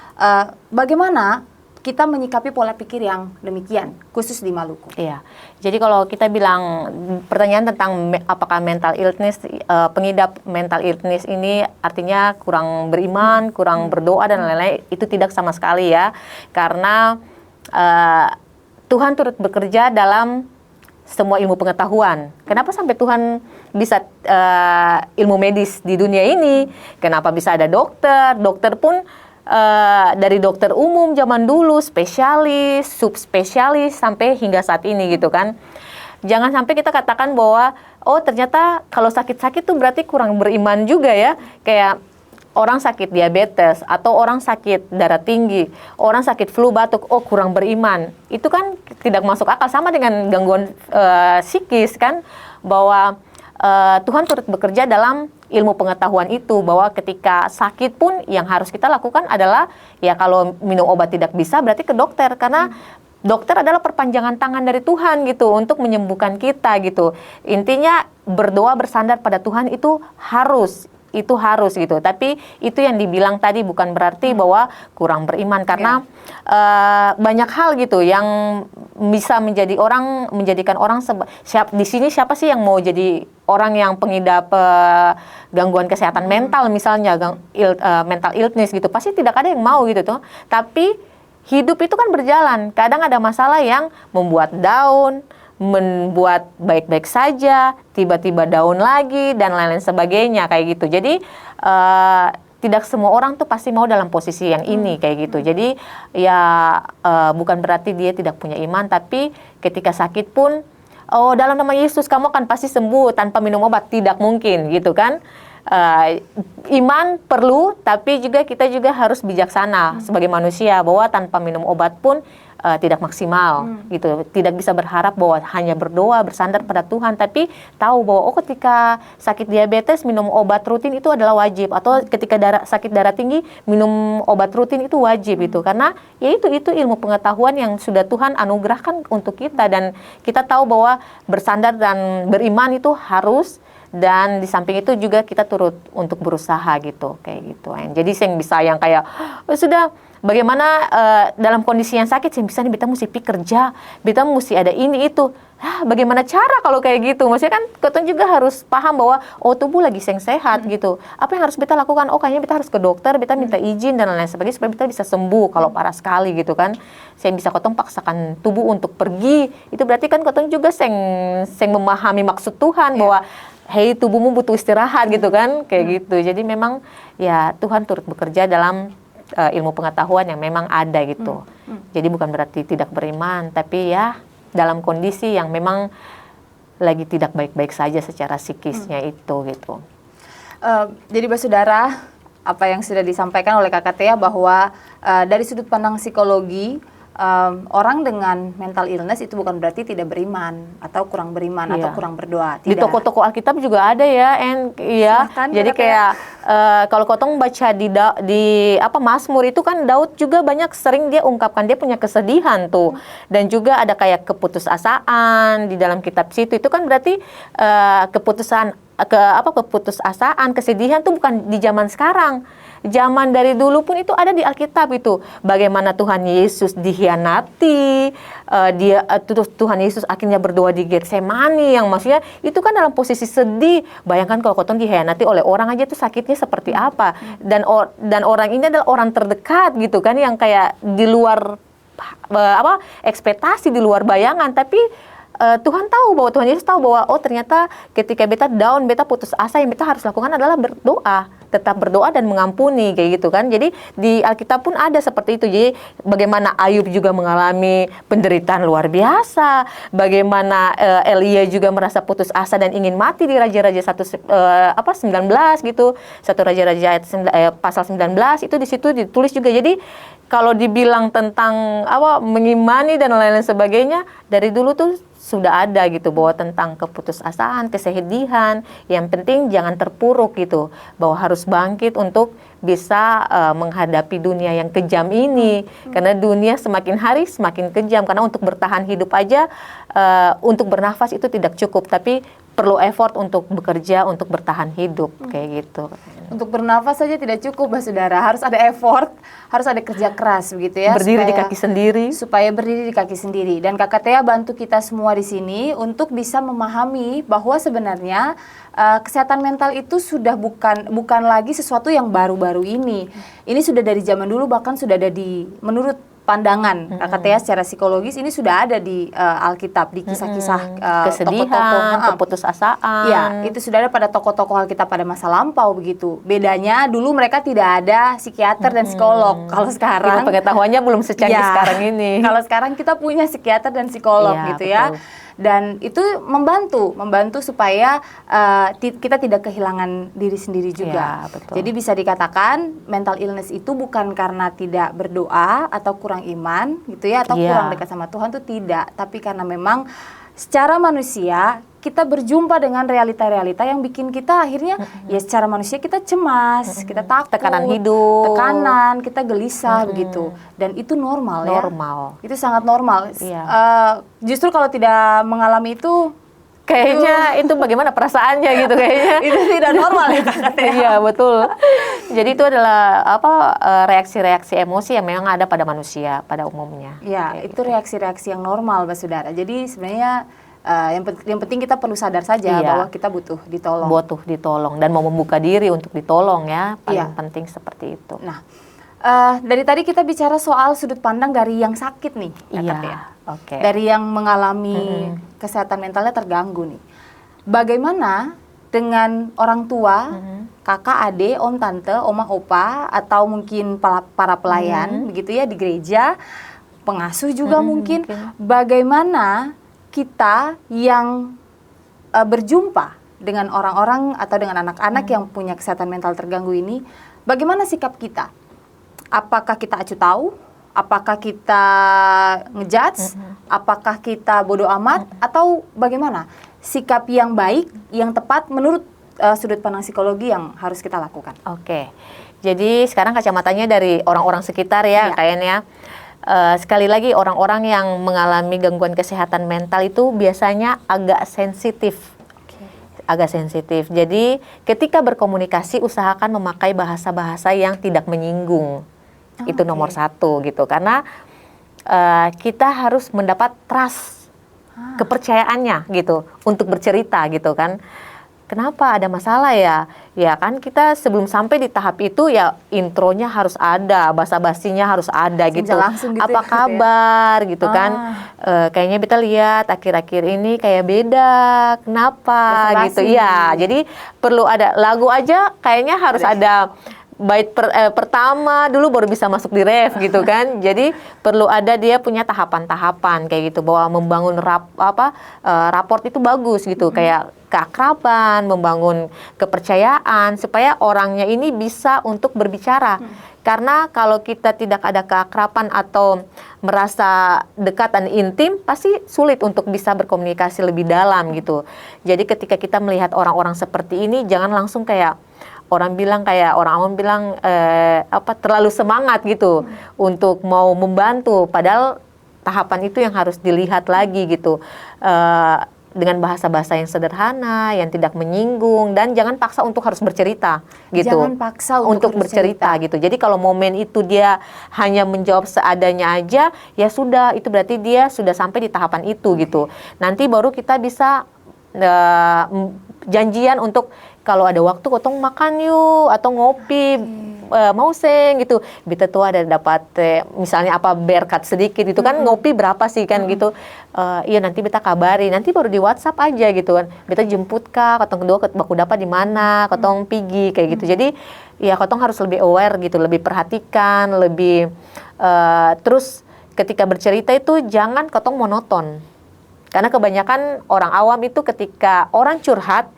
Bagaimana kita menyikapi pola pikir yang demikian, khusus di Maluku? Iya, jadi kalau kita bilang pertanyaan tentang apakah mental illness, pengidap mental illness ini artinya kurang beriman, kurang berdoa dan lain-lain, itu tidak sama sekali ya. Karena Tuhan turut bekerja dalam semua ilmu pengetahuan. Kenapa sampai Tuhan bisa ilmu medis di dunia ini? Kenapa bisa ada dokter? Dokter pun dari dokter umum zaman dulu, spesialis, subspesialis, sampai hingga saat ini gitu kan. Jangan sampai kita katakan bahwa oh ternyata kalau sakit-sakit tuh berarti kurang beriman juga ya. Kayak orang sakit diabetes atau orang sakit darah tinggi, orang sakit flu batuk, oh kurang beriman. Itu kan tidak masuk akal, sama dengan gangguan psikis kan, bahwa Tuhan turut bekerja dalam ilmu pengetahuan itu, bahwa ketika sakit pun yang harus kita lakukan adalah ya kalau minum obat tidak bisa berarti ke dokter, karena dokter adalah perpanjangan tangan dari Tuhan gitu untuk menyembuhkan kita gitu. Intinya berdoa bersandar pada Tuhan itu harus gitu. Tapi itu yang dibilang tadi bukan berarti bahwa kurang beriman, karena banyak hal gitu yang bisa menjadikan orang di sini siapa sih yang mau jadi orang yang pengidap gangguan kesehatan mental misalnya, mental illness gitu, pasti tidak ada yang mau gitu tuh. Tapi hidup itu kan berjalan, kadang ada masalah yang membuat down, membuat baik-baik saja, tiba-tiba down lagi dan lain-lain sebagainya kayak gitu. Jadi tidak semua orang tuh pasti mau dalam posisi yang ini kayak gitu. Jadi ya bukan berarti dia tidak punya iman, tapi ketika sakit pun oh dalam nama Yesus kamu akan pasti sembuh tanpa minum obat, tidak mungkin gitu kan. Iman perlu, tapi kita juga harus bijaksana sebagai manusia, bahwa tanpa minum obat pun tidak maksimal gitu. Tidak bisa berharap bahwa hanya berdoa bersandar pada Tuhan, tapi tahu bahwa ketika sakit diabetes minum obat rutin itu adalah wajib, atau ketika sakit darah tinggi minum obat rutin itu wajib itu, karena ya itu ilmu pengetahuan yang sudah Tuhan anugerahkan untuk kita, dan kita tahu bahwa bersandar dan beriman itu harus, dan di samping itu juga kita turut untuk berusaha gitu, kayak gitu. Jadi saya bisa yang kayak sudah bagaimana dalam kondisi yang sakit, saya bisa nih, beta mesti kerja, beta mesti ada ini itu. Bagaimana cara kalau kayak gitu? Maksudnya kan kita juga harus paham bahwa tubuh lagi sehat gitu. Apa yang harus beta lakukan? Kayaknya beta harus ke dokter, beta minta izin dan lain-lain sebagainya supaya beta bisa sembuh kalau parah sekali gitu kan. Saya bisa kotong paksakan tubuh untuk pergi. Itu berarti kan kotong juga seng memahami maksud Tuhan bahwa hei, tubuhmu butuh istirahat gitu kan, kayak gitu. Jadi memang ya Tuhan turut bekerja dalam ilmu pengetahuan yang memang ada gitu. Jadi bukan berarti tidak beriman, tapi ya dalam kondisi yang memang lagi tidak baik-baik saja secara psikisnya itu gitu. Jadi Saudara, apa yang sudah disampaikan oleh Kakak Tia bahwa dari sudut pandang psikologi, orang dengan mental illness itu bukan berarti tidak beriman atau kurang beriman atau kurang berdoa. Tidak. Di toko-toko Alkitab juga ada ya, Silahkan, jadi kayak kalau kotong baca di Mazmur itu kan Daud juga banyak sering dia ungkapkan dia punya kesedihan tuh, dan juga ada kayak keputusasaan di dalam kitab situ. Itu kan berarti keputusasaan, kesedihan tuh bukan di zaman sekarang. Zaman dari dulu pun itu ada di Alkitab itu. Bagaimana Tuhan Yesus dikhianati, Tuhan Yesus akhirnya berdoa di Getsemani, yang maksudnya itu kan dalam posisi sedih. Bayangkan kalau kotong dikhianati oleh orang aja tuh sakitnya seperti apa. Dan orang ini adalah orang terdekat gitu kan, yang kayak di luar ekspektasi, di luar bayangan, tapi Tuhan tahu bahwa Tuhan Yesus tahu bahwa ternyata ketika beta down, beta putus asa, yang beta harus lakukan adalah berdoa, tetap berdoa dan mengampuni kayak gitu kan. Jadi di Alkitab pun ada seperti itu. Jadi bagaimana Ayub juga mengalami penderitaan luar biasa, bagaimana Elia juga merasa putus asa dan ingin mati di Raja-Raja 19 gitu. Satu Raja-Raja pasal 19 itu di situ ditulis juga. Jadi kalau dibilang tentang mengimani dan lain-lain sebagainya, dari dulu tuh sudah ada gitu, bahwa tentang keputusasaan, kesedihan, yang penting jangan terpuruk gitu, bahwa harus bangkit untuk bisa menghadapi dunia yang kejam ini. Karena dunia semakin hari semakin kejam, karena untuk bertahan hidup aja, untuk bernafas itu tidak cukup, tapi perlu effort untuk bekerja, untuk bertahan hidup, kayak gitu. Untuk bernafas saja tidak cukup, Saudara. Harus ada effort, harus ada kerja keras begitu ya. Berdiri di kaki sendiri. Supaya berdiri di kaki sendiri. Dan Kakak Tia bantu kita semua di sini untuk bisa memahami bahwa sebenarnya kesehatan mental itu sudah bukan lagi sesuatu yang baru-baru ini. Ini sudah dari zaman dulu, bahkan sudah ada menurut pandangan Kakak Tia secara psikologis, ini sudah ada di Alkitab, di kisah-kisah kesedihan, keputusasaan. Ya, itu sudah ada pada tokoh-tokoh Alkitab pada masa lampau begitu. Bedanya dulu mereka tidak ada psikiater dan psikolog. Kalau sekarang pengetahuannya belum secanggih sekarang ini. Kalau sekarang kita punya psikiater dan psikolog gitu ya. Dan itu membantu supaya kita tidak kehilangan diri sendiri juga. Jadi bisa dikatakan mental illness itu bukan karena tidak berdoa atau kurang iman gitu ya, atau kurang dekat sama Tuhan, tuh tidak, tapi karena memang secara manusia kita berjumpa dengan realita-realita yang bikin kita akhirnya ya secara manusia kita cemas, kita takut, tekanan hidup, kita gelisah begitu, dan itu normal. Itu sangat normal. Justru kalau tidak mengalami itu kayaknya itu bagaimana perasaannya gitu kayaknya. Itu tidak normal ya katanya. Iya betul. Jadi itu adalah reaksi-reaksi emosi yang memang ada pada manusia pada umumnya. Ya, itu reaksi-reaksi yang normal, Saudara. Jadi sebenarnya yang penting kita perlu sadar saja bahwa kita butuh ditolong. Butuh ditolong dan mau membuka diri untuk ditolong ya, paling penting seperti itu. Nah, dari tadi kita bicara soal sudut pandang dari yang sakit nih, dari yang mengalami kesehatan mentalnya terganggu nih. Bagaimana dengan orang tua, kakak, adik, om, tante, oma, opa, atau mungkin para pelayan begitu ya di gereja, pengasuh juga mungkin. Bagaimana kita yang berjumpa dengan orang-orang atau dengan anak-anak yang punya kesehatan mental terganggu ini, bagaimana sikap kita? Apakah kita acuh tahu? Apakah kita ngejudge? Apakah kita bodoh amat? Atau bagaimana? Sikap yang baik, yang tepat menurut sudut pandang psikologi yang harus kita lakukan. Jadi sekarang kacamatanya dari orang-orang sekitar ya kayaknya. Sekali lagi orang-orang yang mengalami gangguan kesehatan mental itu biasanya agak sensitif. agak sensitif. Jadi ketika berkomunikasi usahakan memakai bahasa-bahasa yang tidak menyinggung. Itu nomor satu gitu. Karena kita harus mendapat trust, kepercayaannya gitu untuk bercerita gitu kan. Kenapa ada masalah ya? Ya kan kita sebelum sampai di tahap itu ya intronya harus ada, basa-basinya harus ada gitu. Langsung gitu apa ya, kabar gitu kan? Kayaknya kita lihat akhir-akhir ini kayak beda. Kenapa Basa-basi. gitu? Ya, jadi perlu ada lagu aja kayaknya harus ada bait pertama dulu baru bisa masuk di ref gitu kan. Jadi perlu ada dia punya tahapan-tahapan kayak gitu bahwa membangun raport itu bagus gitu, kayak keakraban, membangun kepercayaan supaya orangnya ini bisa untuk berbicara. Karena kalau kita tidak ada keakraban atau merasa dekat dan intim, pasti sulit untuk bisa berkomunikasi lebih dalam gitu. Jadi ketika kita melihat orang-orang seperti ini, jangan langsung kayak orang awam bilang terlalu semangat gitu untuk mau membantu, padahal tahapan itu yang harus dilihat lagi gitu, dengan bahasa-bahasa yang sederhana, yang tidak menyinggung, dan jangan paksa untuk harus bercerita gitu. Jangan paksa untuk bercerita gitu. Jadi kalau momen itu dia hanya menjawab seadanya aja, ya sudah, itu berarti dia sudah sampai di tahapan itu gitu. Nanti baru kita bisa janjian untuk kalau ada waktu kotong makan yuk atau ngopi, mau seng gitu. Beta tuh ada dapat misalnya apa berkat sedikit itu kan, ngopi berapa sih kan gitu. Iya nanti beta kabari, nanti baru di WhatsApp aja gitu kan. Beta jemput kak, kotong kedua baku dapat di mana, kotong pergi kayak gitu. Jadi ya kotong harus lebih aware gitu, lebih perhatikan, lebih terus ketika bercerita itu jangan kotong monoton. Karena kebanyakan orang awam itu ketika orang curhat,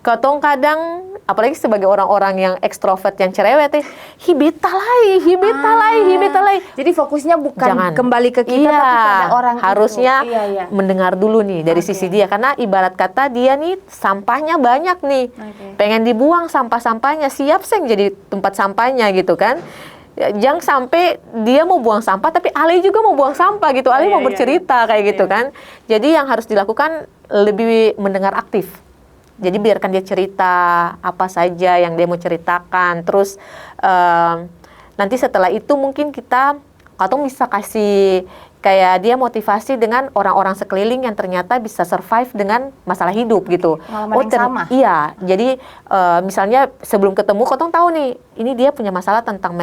kotong kadang, apalagi sebagai orang-orang yang ekstrovert, yang cerewet, hibitalai. Jadi fokusnya bukan Jangan. kembali ke kita, Iya, tapi pada orang harusnya itu. Iya. mendengar dulu nih dari sisi dia. Karena ibarat kata dia nih sampahnya banyak nih. Pengen dibuang sampah-sampahnya, siap seng jadi tempat sampahnya gitu kan. Jangan sampai dia mau buang sampah tapi Ale juga mau buang sampah gitu. Ale mau bercerita kayak gitu kan. Jadi yang harus dilakukan lebih mendengar aktif. Jadi biarkan dia cerita apa saja yang dia mau ceritakan. Terus nanti setelah itu mungkin katong bisa kasih kayak dia motivasi dengan orang-orang sekeliling yang ternyata bisa survive dengan masalah hidup gitu. Pengalaman yang sama. Iya, jadi misalnya sebelum ketemu kotong tahu nih, ini dia punya masalah tentang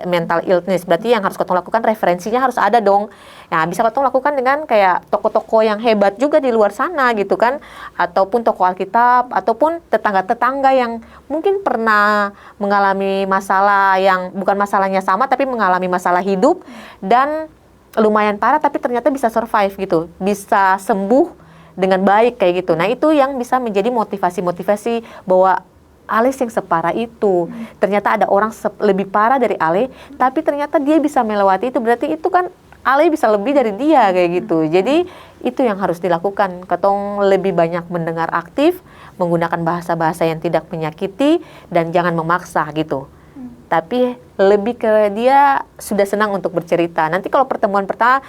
mental illness. Berarti yang harus kotong lakukan referensinya harus ada dong. Nah, bisa kotong lakukan dengan kayak toko-toko yang hebat juga di luar sana gitu kan, ataupun toko Alkitab, ataupun tetangga-tetangga yang mungkin pernah mengalami masalah yang bukan masalahnya sama tapi mengalami masalah hidup dan lumayan parah tapi ternyata bisa survive gitu, bisa sembuh dengan baik kayak gitu. Nah itu yang bisa menjadi motivasi bahwa Ale yang separah itu, ternyata ada orang lebih parah dari Ale, tapi ternyata dia bisa melewati itu, berarti itu kan Ale bisa lebih dari dia kayak gitu. Jadi itu yang harus dilakukan, ketong lebih banyak mendengar aktif, menggunakan bahasa-bahasa yang tidak menyakiti dan jangan memaksa gitu. Tapi lebih ke dia sudah senang untuk bercerita. Nanti kalau pertemuan pertama,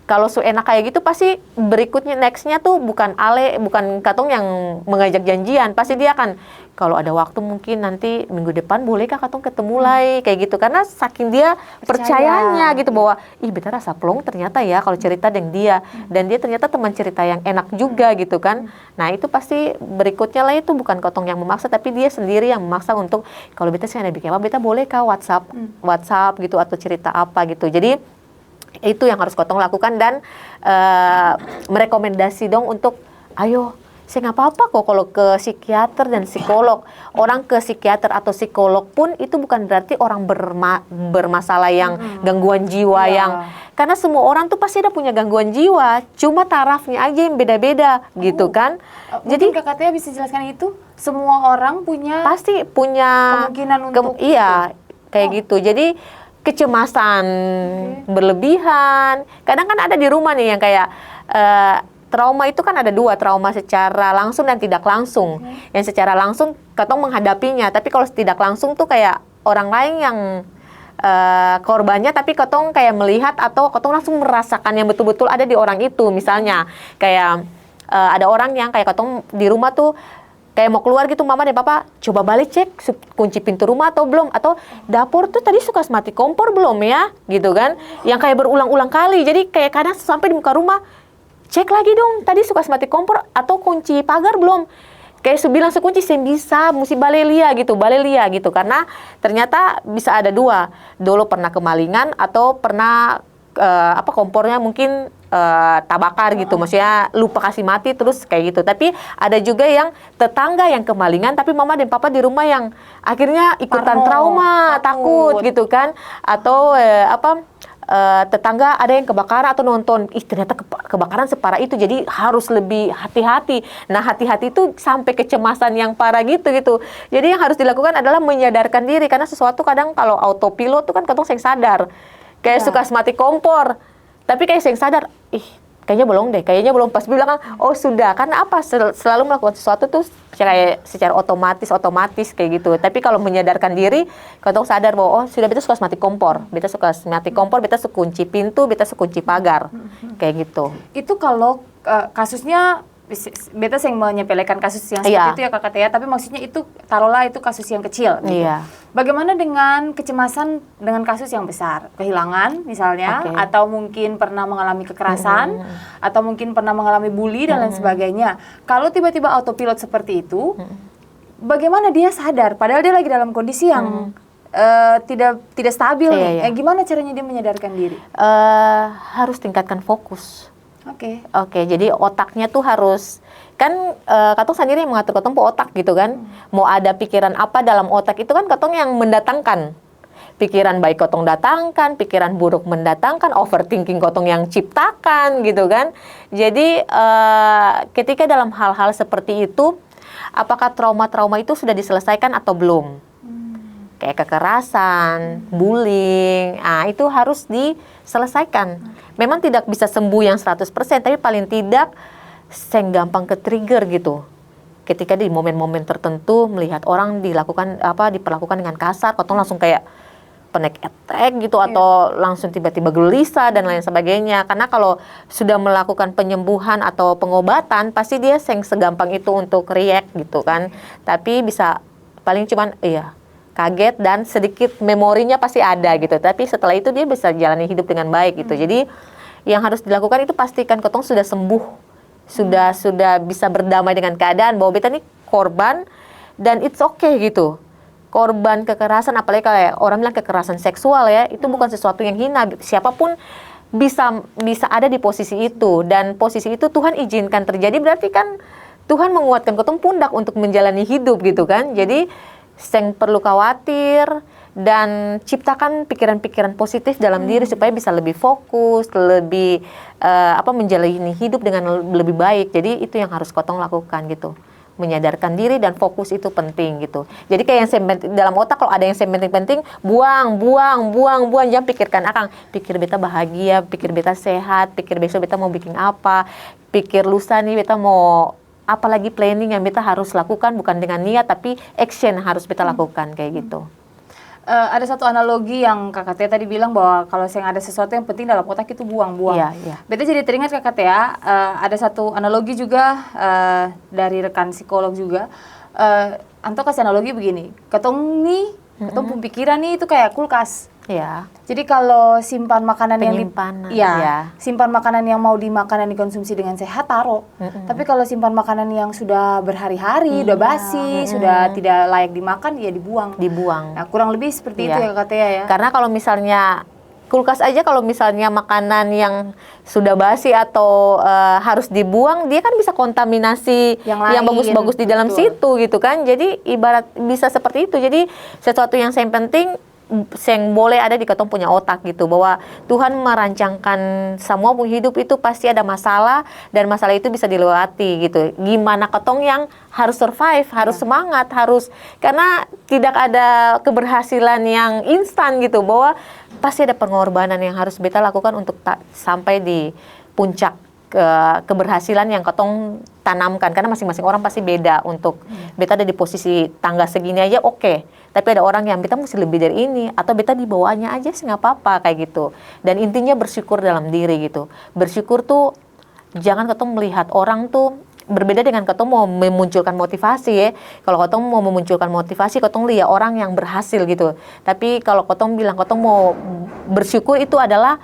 kalau enak kayak gitu pasti berikutnya nextnya tuh bukan katong yang mengajak janjian. Pasti dia akan, kalau ada waktu mungkin nanti minggu depan bolehkah katong ketemu lagi kayak gitu. Karena saking dia percayanya gitu bahwa, beta rasa plong ternyata ya kalau cerita dengan dia. Dan dia ternyata teman cerita yang enak juga gitu kan. Nah itu pasti berikutnya lah itu bukan katong yang memaksa, tapi dia sendiri yang memaksa untuk, kalau beta sih ada bikin apa, beta bolehkah WhatsApp gitu atau cerita apa gitu. Jadi itu yang harus kotong lakukan dan merekomendasi dong untuk ayo saya nggak apa-apa kok kalau ke psikiater dan psikolog. Orang ke psikiater atau psikolog pun itu bukan berarti orang bermasalah yang gangguan jiwa yang, karena semua orang tuh pasti ada punya gangguan jiwa, cuma tarafnya aja yang beda-beda gitu kan. Jadi kakaknya bisa jelaskan itu, semua orang pasti punya kemungkinan untuk kayak gitu. Jadi kecemasan berlebihan. Kadang kan ada di rumah nih yang kayak trauma itu kan ada dua, trauma secara langsung dan tidak langsung. Yang secara langsung katong menghadapinya, tapi kalau tidak langsung tuh kayak orang lain yang korbannya, tapi katong kayak melihat atau katong langsung merasakan yang betul-betul ada di orang itu. Misalnya kayak ada orang yang kayak katong di rumah tuh Kayak mau keluar gitu, mama dan papa coba balik cek kunci pintu rumah atau belum, atau dapur tuh tadi suka mati kompor belum ya, gitu kan? Yang kayak berulang-ulang kali. Jadi kayak kadang sampai di muka rumah, cek lagi dong, tadi suka mati kompor atau kunci pagar belum? Kayak bilang sekunci, saya bisa, mesti balelia gitu. Karena ternyata bisa ada dua, dulu pernah kemalingan atau pernah kompornya mungkin tabakar gitu, maksudnya lupa kasih mati terus kayak gitu. Tapi ada juga yang tetangga yang kemalingan, tapi mama dan papa di rumah yang akhirnya ikutan trauma, takut gitu kan, atau tetangga ada yang kebakaran atau nonton, ternyata kebakaran separah itu, jadi harus lebih hati-hati. Nah, hati-hati itu sampai kecemasan yang parah gitu. Jadi yang harus dilakukan adalah menyadarkan diri, karena sesuatu kadang kalau autopilot tuh kan ketong seng sadar. Kayak suka mati kompor, tapi kayak seng sadar, kayaknya belum pas bilang kan, oh sudah, karena apa, selalu melakukan sesuatu tuh secara otomatis kayak gitu. Tapi kalau menyadarkan diri, kalau sadar bahwa oh sudah, beta suka mati kompor, beta suka kunci pintu, beta suka kunci pagar, kayak gitu. Itu kalau kasusnya beta yang menyepelekan kasus yang seperti itu ya Kakak Tia, tapi maksudnya itu taruhlah itu kasus yang kecil gitu. Bagaimana dengan kecemasan dengan kasus yang besar, kehilangan misalnya, atau mungkin pernah mengalami kekerasan, atau mungkin pernah mengalami bully dan lain sebagainya. Kalau tiba-tiba autopilot seperti itu, bagaimana dia sadar padahal dia lagi dalam kondisi yang tidak stabil nih. Gimana caranya dia menyadarkan diri? Harus tingkatkan fokus. Oke, jadi otaknya tuh harus, kan katong sendiri yang mengatur katong po otak gitu kan. Mau ada pikiran apa dalam otak itu kan katong yang mendatangkan. Pikiran baik katong datangkan, pikiran buruk mendatangkan, overthinking katong yang ciptakan gitu kan. Jadi ketika dalam hal-hal seperti itu, apakah trauma-trauma itu sudah diselesaikan atau belum? Kayak kekerasan, bullying, itu harus diselesaikan. Memang tidak bisa sembuh yang 100%, tapi paling tidak gampang ke trigger gitu. Ketika di momen-momen tertentu melihat orang diperlakukan dengan kasar, katong langsung kayak panic attack gitu, atau langsung tiba-tiba gelisah dan lain sebagainya. Karena kalau sudah melakukan penyembuhan atau pengobatan, pasti dia segampang itu untuk react gitu kan. Tapi bisa paling cuman kaget dan sedikit memorinya pasti ada gitu. Tapi setelah itu dia bisa jalani hidup dengan baik gitu. Jadi yang harus dilakukan itu pastikan ketong sudah sembuh, sudah bisa berdamai dengan keadaan bahwa beta ini korban dan it's okay gitu. Korban kekerasan, apalagi kalau orang bilang kekerasan seksual ya, itu bukan sesuatu yang hina. Siapapun bisa ada di posisi itu, dan posisi itu Tuhan izinkan terjadi, berarti kan Tuhan menguatkan ketong pundak untuk menjalani hidup gitu kan. Jadi yang perlu khawatir dan ciptakan pikiran-pikiran positif dalam diri supaya bisa lebih fokus, lebih menjalani hidup dengan lebih baik. Jadi itu yang harus ketong lakukan gitu. Menyadarkan diri dan fokus itu penting gitu. Jadi kayak yang dalam otak, kalau ada yang penting-penting, buang, jangan pikirkan akang. Pikir beta bahagia, pikir beta sehat, pikir besok beta mau bikin apa, pikir lusa nih beta mau apalagi planning yang beta harus lakukan, bukan dengan niat tapi action harus beta lakukan kayak gitu. Ada satu analogi yang Kakak Tia tadi bilang bahwa kalau ada sesuatu yang penting dalam otak itu buang. Beta jadi teringat Kakak Tia, ada satu analogi juga dari rekan psikolog juga. Anto kasih analogi begini, ketong pikiran nih itu kayak kulkas. Jadi kalau simpan makanan simpan makanan yang mau dimakan dan dikonsumsi dengan sehat taruh. Tapi kalau simpan makanan yang sudah berhari-hari, udah basi, sudah tidak layak dimakan, ya dibuang. Nah, kurang lebih seperti itu ya Kak Tia ya. Karena kalau misalnya kulkas aja, kalau misalnya makanan yang sudah basi atau harus dibuang, dia kan bisa kontaminasi yang bagus-bagus di dalam situ gitu kan. Jadi ibarat bisa seperti itu. Jadi sesuatu yang penting yang boleh ada di ketong punya otak gitu, bahwa Tuhan merancangkan semua hidup itu pasti ada masalah, dan masalah itu bisa dilewati gitu. Gimana ketong yang harus survive, harus semangat, karena tidak ada keberhasilan yang instan gitu, bahwa pasti ada pengorbanan yang harus beta lakukan untuk sampai di puncak keberhasilan yang ketong tanamkan. Karena masing-masing orang pasti beda. Untuk beta ada di posisi tangga segini aja tapi ada orang yang beta mesti lebih dari ini, atau beta di bawahnya aja sih nggak apa-apa kayak gitu. Dan intinya bersyukur dalam diri gitu. Bersyukur tuh jangan ketong melihat orang tuh berbeda dengan ketong mau memunculkan motivasi ya. Kalau ketong mau memunculkan motivasi, ketong lihat orang yang berhasil gitu. Tapi kalau ketong bilang ketong mau bersyukur, itu adalah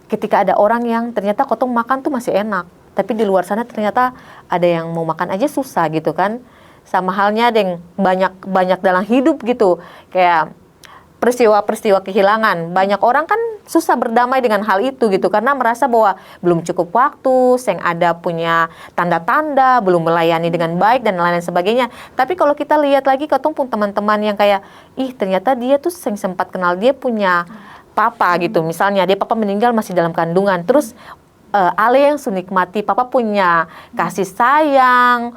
ketika ada orang yang ternyata ketong makan tuh masih enak, tapi di luar sana ternyata ada yang mau makan aja susah gitu kan. Sama halnya dengan banyak dalam hidup gitu, kayak peristiwa-peristiwa kehilangan. Banyak orang kan susah berdamai dengan hal itu gitu, karena merasa bahwa belum cukup waktu, yang ada punya tanda-tanda, belum melayani dengan baik dan lain-lain sebagainya. Tapi kalau kita lihat lagi, ketong pun teman-teman yang kayak, ternyata dia tuh yang sempat kenal, dia punya papa gitu. Misalnya dia papa meninggal masih dalam kandungan, terus Ale yang sunikmati papa punya kasih sayang,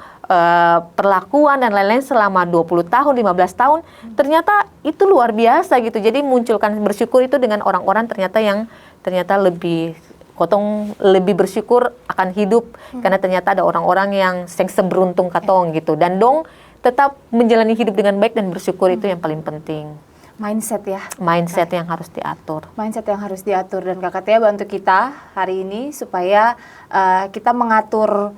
perlakuan dan lain-lain selama 20 tahun, 15 tahun, ternyata itu luar biasa gitu. Jadi munculkan bersyukur itu dengan orang-orang ternyata lebih kotong lebih bersyukur akan hidup karena ternyata ada orang-orang yang seberuntung katong gitu, dan dong tetap menjalani hidup dengan baik dan bersyukur. Itu yang paling penting. Mindset ya. Mindset yang harus diatur. Mindset yang harus diatur, dan Kak Tia bantu kita hari ini supaya kita mengatur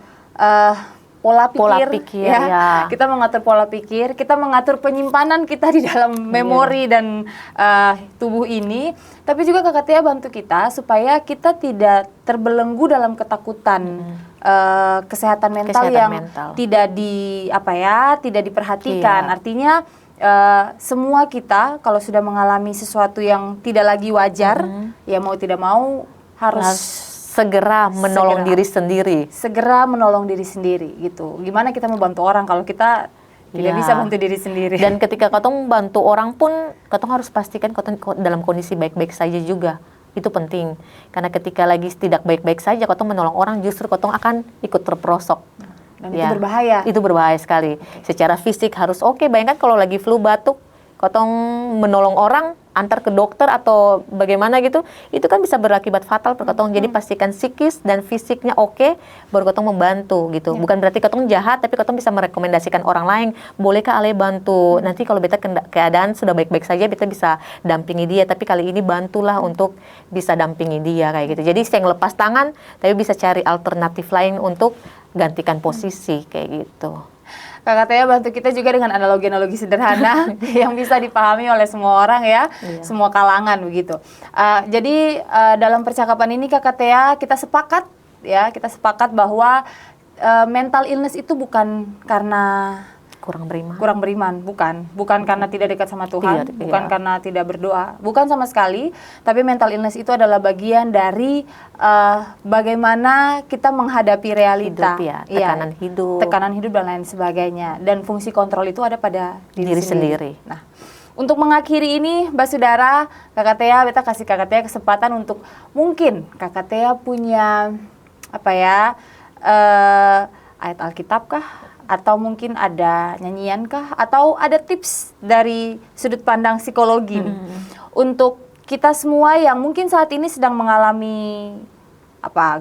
pola pikir ya. Kita mengatur pola pikir, kita mengatur penyimpanan kita di dalam memori dan tubuh ini. Tapi juga Kak Tia bantu kita supaya kita tidak terbelenggu dalam ketakutan kesehatan mental tidak diperhatikan. Artinya semua kita kalau sudah mengalami sesuatu yang tidak lagi wajar, ya mau tidak mau harus segera menolong diri sendiri. Segera menolong diri sendiri gitu. Gimana kita mau bantu orang kalau kita tidak bisa bantu diri sendiri? Dan ketika ketong bantu orang pun, ketong harus pastikan ketong dalam kondisi baik-baik saja juga. Itu penting. Karena ketika lagi tidak baik-baik saja, ketong menolong orang, justru ketong akan ikut terperosok. Dan itu berbahaya. Itu berbahaya sekali. Secara fisik harus oke. Bayangkan kalau lagi flu batuk, ketong menolong orang, antar ke dokter atau bagaimana gitu, itu kan bisa berakibat fatal per ketong. Jadi pastikan psikis dan fisiknya oke, baru ketong membantu gitu. Bukan berarti ketong jahat, tapi ketong bisa merekomendasikan orang lain, bolehkah Ale bantu? Nanti kalau beta keadaan sudah baik-baik saja, beta bisa dampingi dia, tapi kali ini bantulah untuk bisa dampingi dia kayak gitu. Jadi saya lepas tangan, tapi bisa cari alternatif lain untuk gantikan posisi kayak gitu. Kak Tia bantu kita juga dengan analogi-analogi sederhana yang bisa dipahami oleh semua orang ya, semua kalangan begitu. Jadi dalam percakapan ini Kak Tia kita sepakat bahwa mental illness itu bukan karena kurang beriman, bukan karena tidak dekat sama Tuhan, bukan karena tidak berdoa, bukan sama sekali. Tapi mental illness itu adalah bagian dari bagaimana kita menghadapi realita, tekanan hidup dan lain sebagainya. Dan fungsi kontrol itu ada pada diri sendiri. Nah, untuk mengakhiri ini, Basudara, Kak Tia, beta kasih Kak Tia kesempatan untuk mungkin Kak Tia punya ayat Alkitab kah? Atau mungkin ada nyanyian kah? Atau ada tips dari sudut pandang psikologi untuk kita semua yang mungkin saat ini sedang mengalami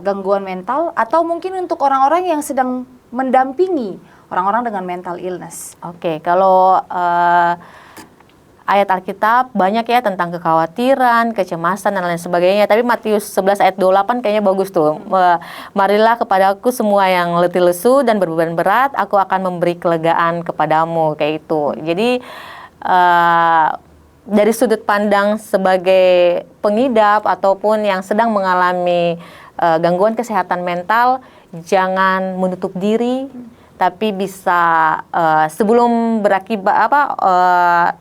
gangguan mental, atau mungkin untuk orang-orang yang sedang mendampingi orang-orang dengan mental illness. Oke, kalau ayat Alkitab banyak ya tentang kekhawatiran, kecemasan dan lain sebagainya. Tapi Matius 11 ayat 28 kayaknya bagus tuh. Marilah kepadaku semua yang letih lesu dan berbeban berat, aku akan memberi kelegaan kepadamu, kayak itu. Jadi dari sudut pandang sebagai pengidap ataupun yang sedang mengalami gangguan kesehatan mental, jangan menutup diri. Tapi bisa sebelum berakibat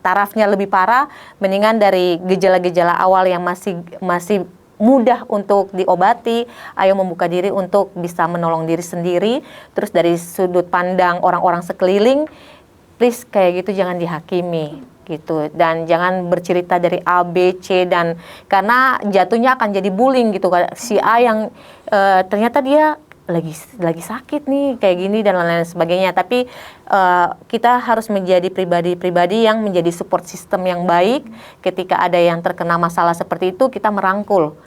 tarafnya lebih parah, mendingan dari gejala-gejala awal yang masih mudah untuk diobati, ayo membuka diri untuk bisa menolong diri sendiri. Terus dari sudut pandang orang-orang sekeliling, please kayak gitu jangan dihakimi gitu, dan jangan bercerita dari A, B, C, dan karena jatuhnya akan jadi bullying gitu. Si A yang ternyata dia lagi sakit nih kayak gini dan lain-lain sebagainya. Tapi kita harus menjadi pribadi-pribadi yang menjadi support system yang baik. Ketika ada yang terkena masalah seperti itu, kita merangkul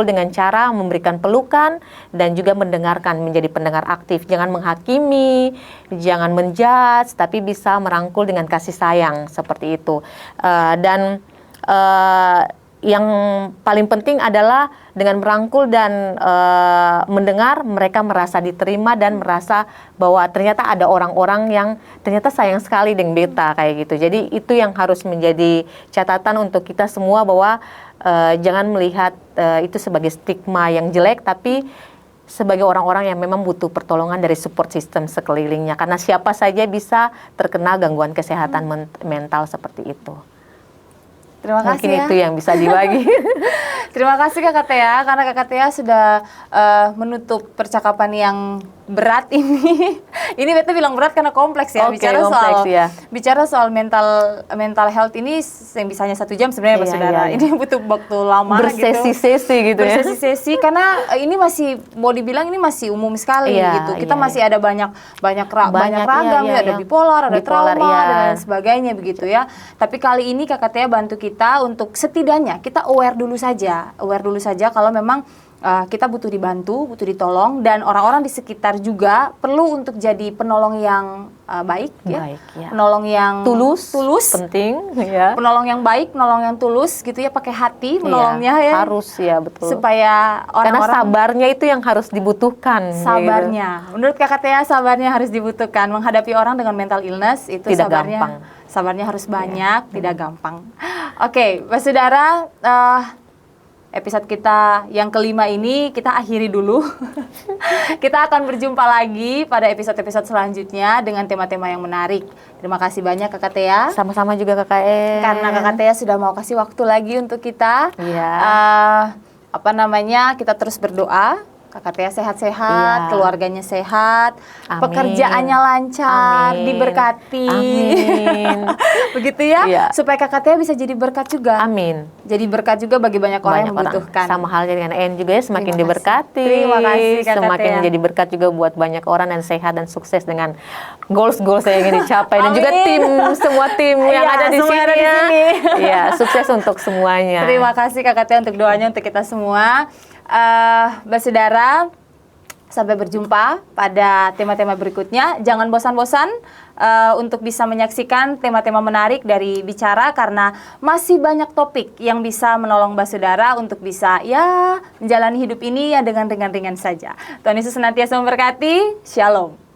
dengan cara memberikan pelukan dan juga mendengarkan, menjadi pendengar aktif. Jangan menghakimi, jangan menjudge, tapi bisa merangkul dengan kasih sayang seperti itu. Dan yang paling penting adalah dengan merangkul dan mendengar, mereka merasa diterima dan merasa bahwa ternyata ada orang-orang yang ternyata sayang sekali dengan beta kayak gitu. Jadi itu yang harus menjadi catatan untuk kita semua, bahwa jangan melihat itu sebagai stigma yang jelek, tapi sebagai orang-orang yang memang butuh pertolongan dari support system sekelilingnya. Karena siapa saja bisa terkena gangguan kesehatan mental seperti itu. Terima kasih Mungkin ya. itu yang bisa dibagi. Terima kasih Kakak Tea, karena Kakak Tea sudah menutup percakapan yang berat ini. Ini beta bilang berat karena kompleks ya. Oke, kompleks, ya. Bicara soal mental health ini yang bisanya 1 jam sebenarnya Pak Iya, Saudara. iya. Ini butuh waktu lama Bersesi-sesi gitu ya. Bersesi-sesi karena ini masih mau dibilang ini masih umum sekali Iya, gitu. Kita iya, masih ada banyak ragam iya, ya, ada iya. bipolar, ada Bipolar, trauma iya. dan lain sebagainya begitu ya. Tapi kali ini Kakak Tea bantu kita untuk setidaknya kita aware dulu saja kalau memang kita butuh dibantu, butuh ditolong, dan orang-orang di sekitar juga perlu untuk jadi penolong yang baik, Baik, ya. ya. Penolong yang tulus, penting ya. penolong yang baik, penolong yang tulus gitu ya, pakai hati menolongnya Iya, ya. harus ya, betul. Supaya Karena orang-orang sabarnya itu yang harus dibutuhkan. sabarnya. Menurut Kakak Tea, sabarnya harus dibutuhkan. Menghadapi orang dengan mental illness itu Tidak sabarnya gampang. sabarnya harus banyak, tidak gampang. Oke, Pak Saudara, episode kita yang kelima ini kita akhiri dulu. Kita akan berjumpa lagi pada episode-episode selanjutnya dengan tema-tema yang menarik. Terima kasih banyak Kakak Tea. Sama-sama juga Kakak E. Karena Kakak Tea sudah mau kasih waktu lagi untuk kita. Iya. Kita terus berdoa. Kakak Tea sehat-sehat, Iya. keluarganya sehat, Amin. pekerjaannya lancar, Amin. diberkati. Amin. Begitu ya, Iya. supaya Kakak Tea bisa jadi berkat juga. Amin. Jadi berkat juga bagi banyak orang yang membutuhkan. Sama halnya dengan En juga ya, semakin Terima kasih. diberkati. Terima kasih, Kakak Semakin Tea. menjadi berkat juga buat banyak orang dan sehat dan sukses dengan goals-goals yang ingin dicapai. Dan juga Amin. semua tim yang Iya, ada di semua sini. ada di ya. sini. Iya, sukses untuk semuanya. Terima kasih Kakak Tea untuk doanya untuk kita semua. Mbak Saudara, sampai berjumpa pada tema-tema berikutnya. Jangan bosan-bosan untuk bisa menyaksikan tema-tema menarik dari Bicara, karena masih banyak topik yang bisa menolong Mbak Saudara untuk bisa ya menjalani hidup ini ya dengan ringan-ringan saja. Tuhan Yesus senantiasa memberkati. Shalom.